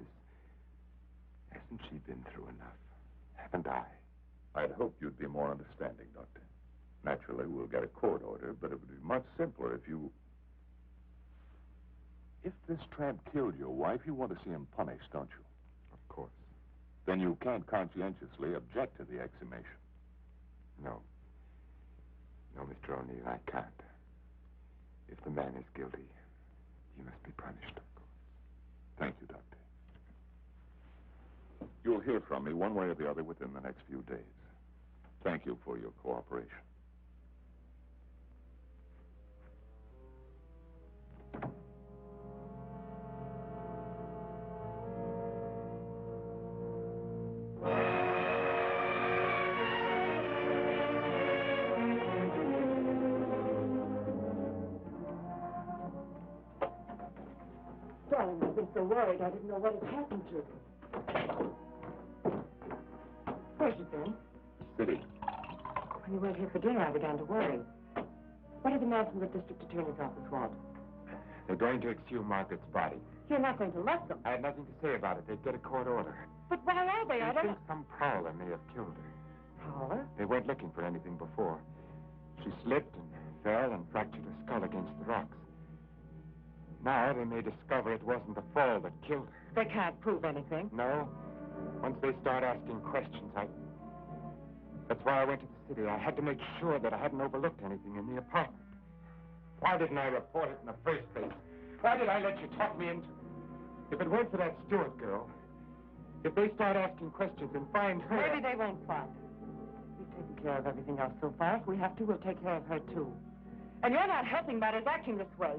Hasn't she been through enough? Haven't I? I'd hope you'd be more understanding, Doctor. Naturally, we'll get a court order, but it would be much simpler if you... If this tramp killed your wife, you want to see him punished, don't you? Of course. Then you can't conscientiously object to the exhumation. No. No, Mr. O'Neill, I can't. If the man is guilty, he must be punished, of course. Thank you, Doctor. You'll hear from me one way or the other within the next few days. Thank you for your cooperation. Darling, I've been so worried I didn't know what had happened to you. Where's you been? City. When you weren't here for dinner, I began to worry. What did the man from the district attorney's office want? They're going to exhume Margaret's body. You're not going to let them. I had nothing to say about it. They'd get a court order. But why are they? I I don't... think some prowler may have killed her. Prowler? They weren't looking for anything before. She slipped and fell and fractured her skull against the rocks. Now they may discover it wasn't the fall that killed her. They can't prove anything. No. Once they start asking questions, That's why I went to the city. I had to make sure that I hadn't overlooked anything in the apartment. Why didn't I report it in the first place? Why did I let you talk me into it? If it weren't for that Stewart girl, if they start asking questions and find her... Maybe they won't find her. We've taken care of everything else so far. If we have to, we'll take care of her, too. And you're not helping matters acting this way.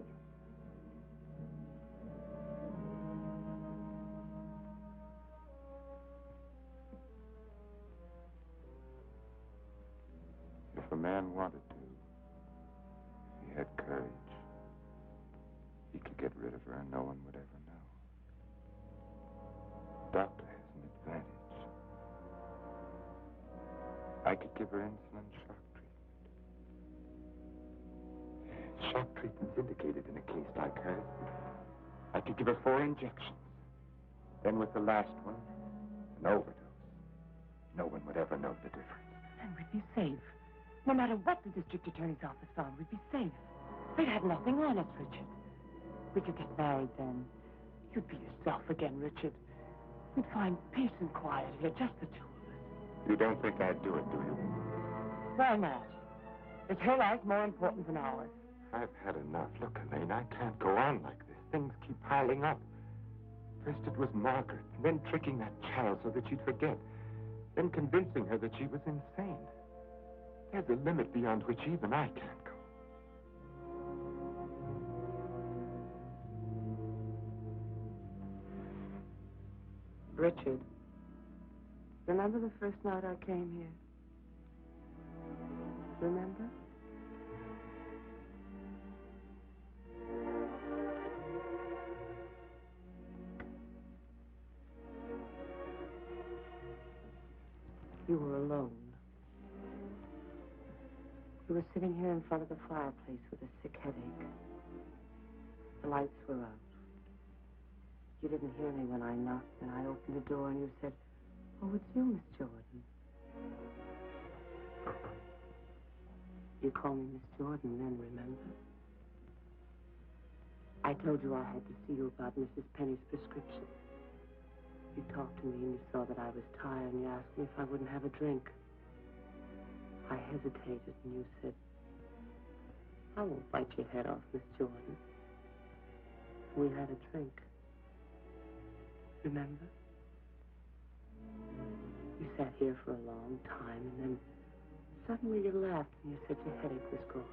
If a man wanted to, had courage, he could get rid of her and no one would ever know. Doctor has an advantage. I could give her insulin shock treatment. Shock treatment's indicated in a case like hers. I could give her 4 injections. Then with the last one, an overdose. No one would ever know the difference. And we'd be safe. No matter what the district attorney's office found, we'd be safe. They'd have nothing on us, Richard. We could get married then. You'd be yourself again, Richard. We'd find peace and quiet here, just the two of us. You don't think I'd do it, do you? Why not? Is her life more important than ours? I've had enough. Look, Elaine, I can't go on like this. Things keep piling up. First it was Margaret, then tricking that child so that she'd forget, then convincing her that she was insane. There's a limit beyond which even I can't go. Richard, remember the first night I came here? Remember? You were alone. You were sitting here in front of the fireplace with a sick headache. The lights were out. You didn't hear me when I knocked, and I opened the door, and you said, "Oh, it's you, Miss Jordan." You called me Miss Jordan then, remember? I told you I had to see you about Mrs. Penny's prescription. You talked to me and you saw that I was tired and you asked me if I wouldn't have a drink. I hesitated and you said, "I won't bite your head off, Miss Jordan." We had a drink. Remember? You sat here for a long time and then suddenly you laughed and you said your headache was gone.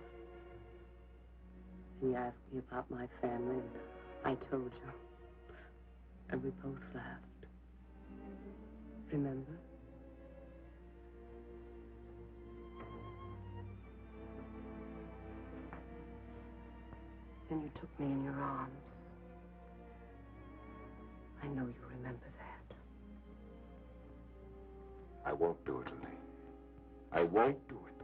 And you asked me about my family and I told you. And we both laughed. Remember? Then you took me in your arms. I know you remember that. I won't do it, Elaine. I won't do it.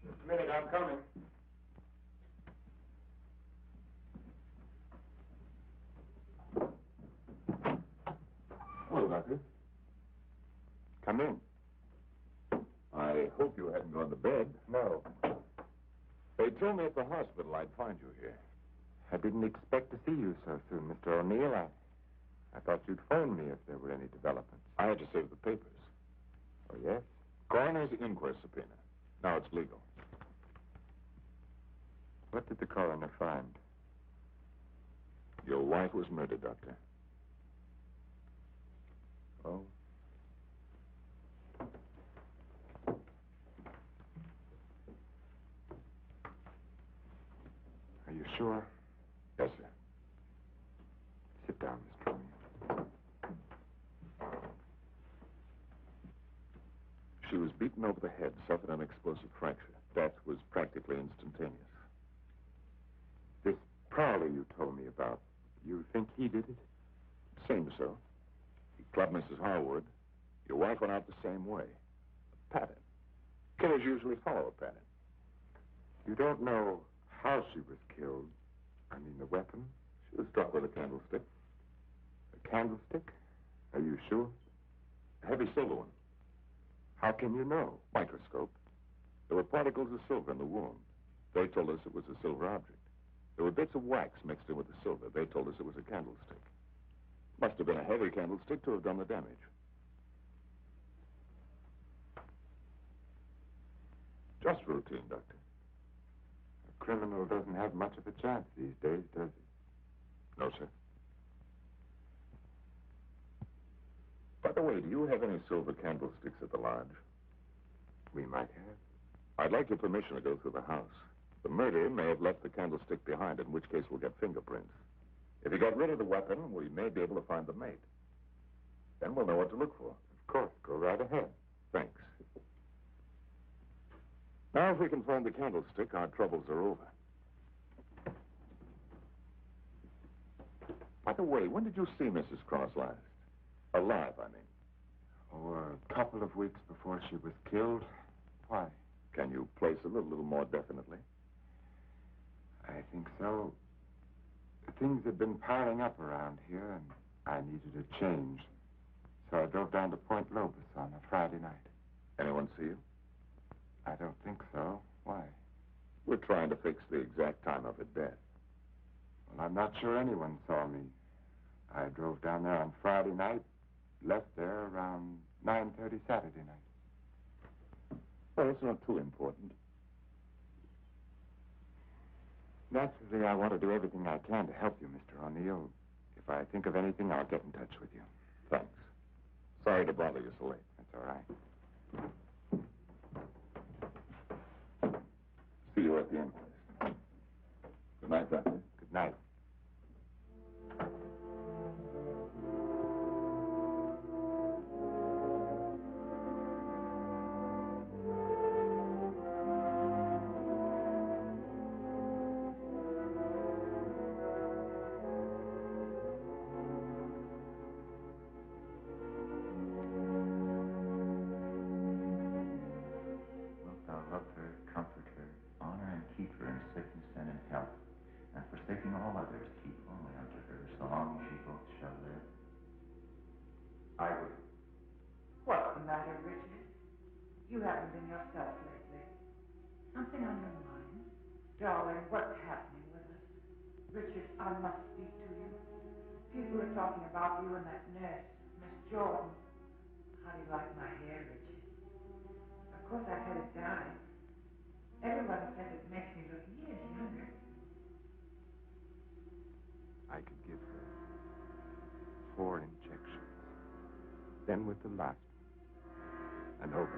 Just a minute, I'm coming. Hello, Doctor. Come in. I hope you hadn't gone to bed. No. They told me at the hospital I'd find you here. I didn't expect to see you so soon, Mr. O'Neill. I thought you'd phone me if there were any developments. I had to save the papers. Oh, yes? Coroner's inquest subpoena. Now it's legal. What did the coroner find? Your wife was murdered, Doctor. Oh? Are you sure? Yes, sir. Sit down, Mr. O'Neill. She was beaten over the head, suffered an explosive fracture. Death was practically instantaneous. This prowler you told me about, you think he did it? Seems so. He clubbed Mrs. Harwood. Your wife went out the same way. A pattern. Killers usually follow a pattern. You don't know how she was killed? I mean, the weapon? She was struck with a candlestick. A candlestick? Are you sure? A heavy silver one. How can you know? Microscope. There were particles of silver in the wound. They told us it was a silver object. There were bits of wax mixed in with the silver. They told us it was a candlestick. Must have been a heavy candlestick to have done the damage. Just routine, Doctor. A criminal doesn't have much of a chance these days, does he? No, sir. By the way, do you have any silver candlesticks at the lodge? We might have. I'd like your permission to go through the house. The murderer may have left the candlestick behind, in which case we'll get fingerprints. If he got rid of the weapon, we may be able to find the mate. Then we'll know what to look for. Of course. Go right ahead. Thanks. Now, if we can find the candlestick, our troubles are over. By the way, when did you see Mrs. Cross last? Alive, I mean. Oh, a couple of weeks before she was killed. Why? Can you place it a little more definitely? I think so. Things had been piling up around here, and I needed a change. So I drove down to Point Lobos on a Friday night. Anyone see you? I don't think so. Why? We're trying to fix the exact time of her death. Well, I'm not sure anyone saw me. I drove down there on Friday night, left there around 9:30 Saturday night. Well, it's not too important. Naturally, I want to do everything I can to help you, Mr. O'Neill. If I think of anything, I'll get in touch with you. Thanks. Sorry to bother you so late. That's all right. See you at the inquest. Good night, Doctor. Good night. What's the matter, Richard? You haven't been yourself lately. Something on your mind? Darling, what's happening with us? Richard, I must speak to you. People are talking about you and that nurse, Miss Jordan. How do you like my hair, Richard? Of course, I've had it dyed. Everyone says it makes me look years younger. I could give her 4 injections. Then with the last one, an overdose.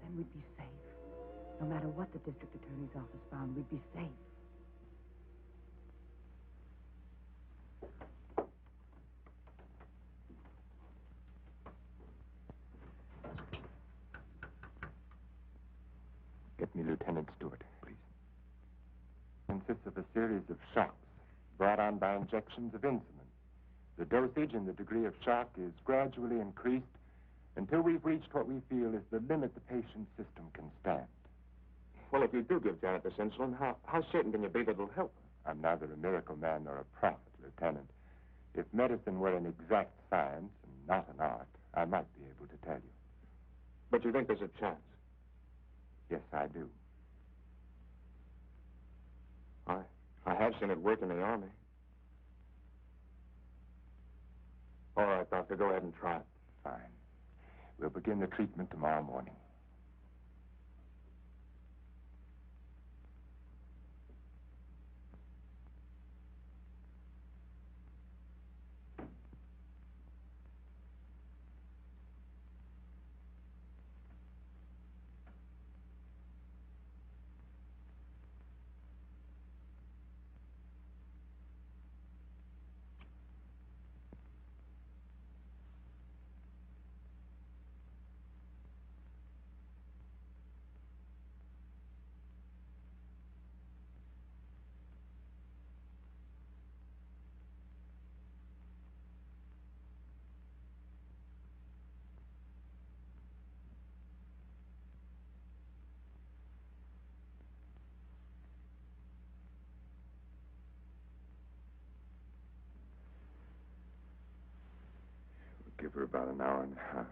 Then we'd be safe. No matter what the district attorney's office found, we'd be safe. Get me Lieutenant Stewart, please. Consists of a series of shocks brought on by injections of insulin. The dosage and the degree of shock is gradually increased until we've reached what we feel is the limit the patient's system can stand. Well, if you do give Janet this insulin, how certain can you be that it'll help her? I'm neither a miracle man nor a prophet, Lieutenant. If medicine were an exact science and not an art, I might be able to tell you. But you think there's a chance? Yes, I do. I have seen it work in the Army. All right, Doctor, go ahead and try it. Fine. We'll begin the treatment tomorrow morning. Give her about an hour and a half.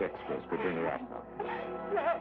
dextrose could bring her up now. No.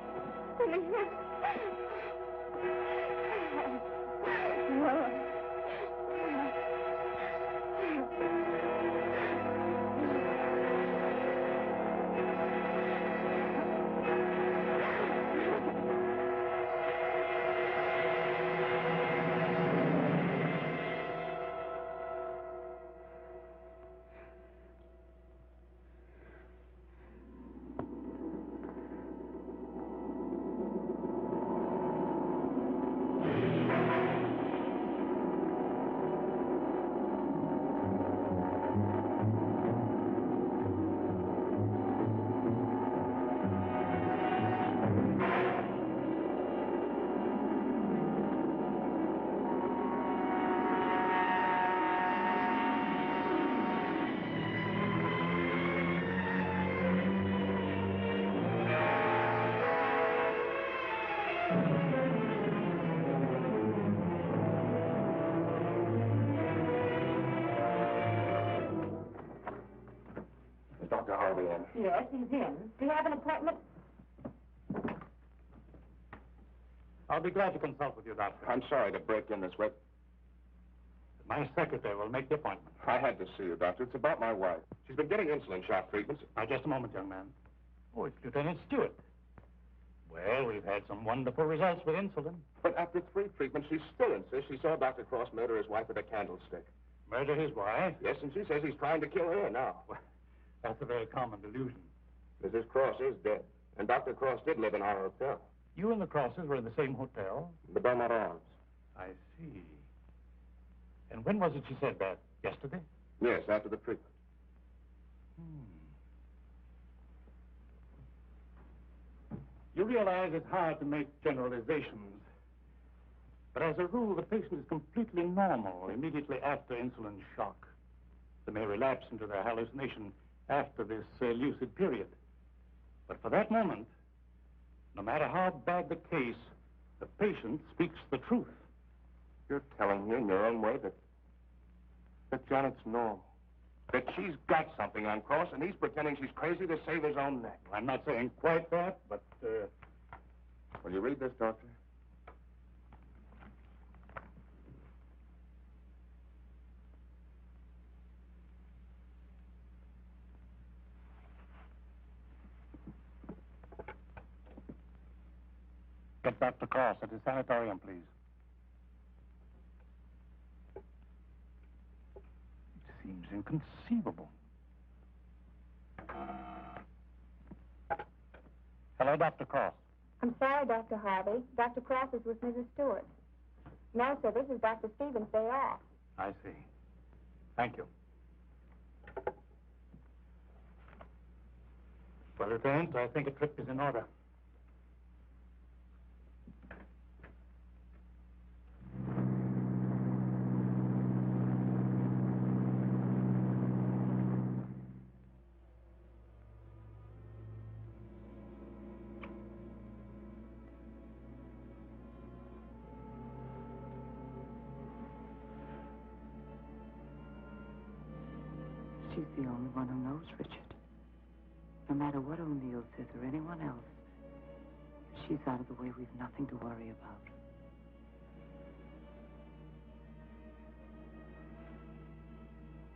Is Dr. Harvey in? Yes, he's in. Do you have an appointment? I'll be glad to consult with you, Doctor. I'm sorry to break in this way. My secretary will make the appointment. I had to see you, Doctor. It's about my wife. She's been getting insulin shot treatments. Now, just a moment, young man. Oh, it's Lieutenant Stewart. Well, we've had some wonderful results with insulin. But after 3 treatments, she still insists she saw Dr. Cross murder his wife with a candlestick. Murder his wife? Yes, and she says he's trying to kill her now. Well, that's a very common delusion. Mrs. Cross is dead, and Dr. Cross did live in our hotel. You and the Crosses were in the same hotel? The Belmont Arms. I see. And when was it she said that? Yesterday? Yes, after the treatment. You realize it's hard to make generalizations. But as a rule, the patient is completely normal immediately after insulin shock. They may relapse into their hallucination after this lucid period. But for that moment, no matter how bad the case, the patient speaks the truth. You're telling me in your own way that Janet's normal. That she's got something on Cross, and he's pretending she's crazy to save his own neck. I'm not saying quite that, but, Will you read this, Doctor? Get Dr. Cross at his sanatorium, please. It seems inconceivable. Hello, Dr. Cross. I'm sorry, Dr. Harvey. Dr. Cross is with Mrs. Stewart. No, sir, this is Dr. Stevens' day off. I see. Thank you. Well, Lieutenant, I think a trip is in order. She's the only one who knows, Richard. No matter what O'Neill says or anyone else, if she's out of the way, we've nothing to worry about.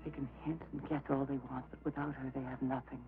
They can hint and guess all they want, but without her, they have nothing.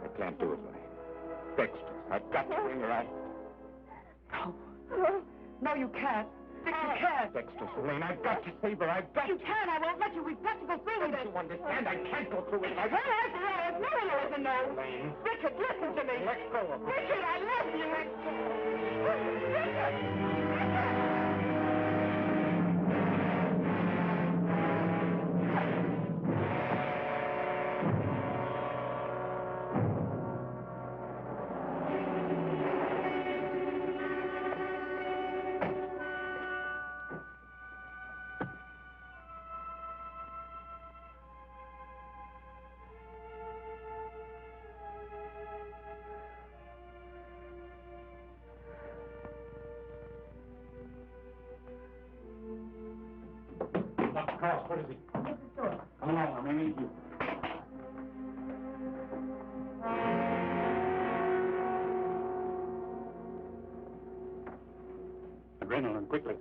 I can't do it, Lenny. Dexter, I've got to bring her out. No. No, you can't. Dick, can't. Dexter, Elaine, I've got to save her. I've got You can. I won't let you. We've got to go through with it. to understand. I can't go through with it. Well, after all, it's no one knows a no. Elaine. Richard, listen to me. Let go of her. Richard, I love you. Richard. Dr. Cross, where is he? Come along, I may need you. Adrenaline, quickly.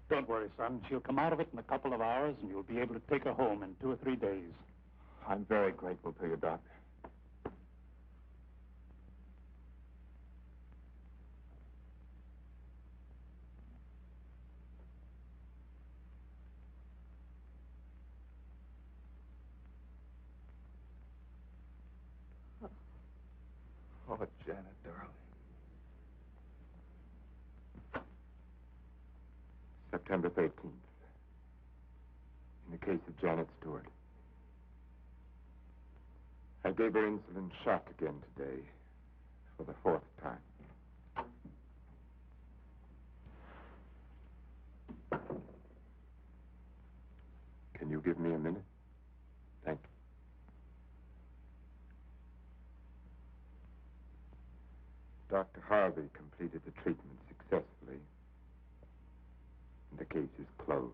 Don't worry, son. She'll come out of it in a couple of hours, and you'll be able to take her home in 2 or 3 days. I'm very grateful to you, Doctor. Oh, Janet, darling. September 13th. In the case of Janet Stewart. I gave her insulin shock again today for the 4th time. Can you give me a minute? Thank you. Dr. Harvey completed the treatment successfully. The case is closed.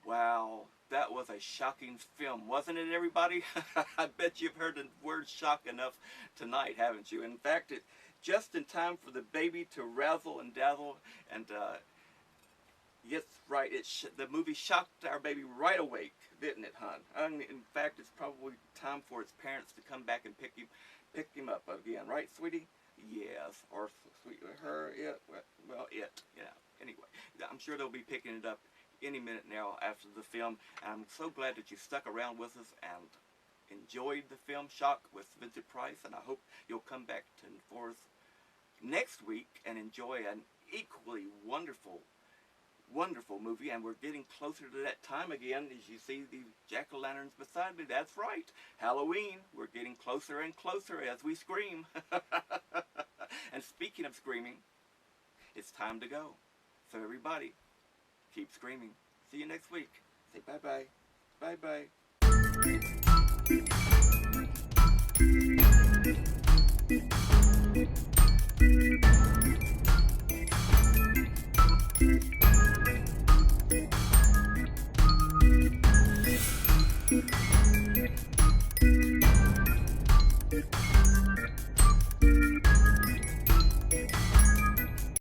Wow, that was a shocking film, wasn't it, everybody? I bet you've heard the word shock enough tonight, haven't you? In fact, it's just in time for the baby to razzle and dazzle, and yes, right, the movie shocked our baby right awake, didn't it, hon? In fact, it's probably time for its parents to come back and pick him up again, right, sweetie? Yes, or sweet, her, it, well, it, yeah. Anyway, I'm sure they'll be picking it up any minute now after the film. And I'm so glad that you stuck around with us and enjoyed the film Shock with Vincent Price, and I hope you'll come back for us next week and enjoy an equally wonderful movie. And we're getting closer to that time again. As you see the jack-o'-lanterns beside me, that's right, Halloween. We're getting closer and closer as we scream. And speaking of screaming, it's time to go. So everybody, keep screaming. See you next week. Say bye-bye. Bye-bye.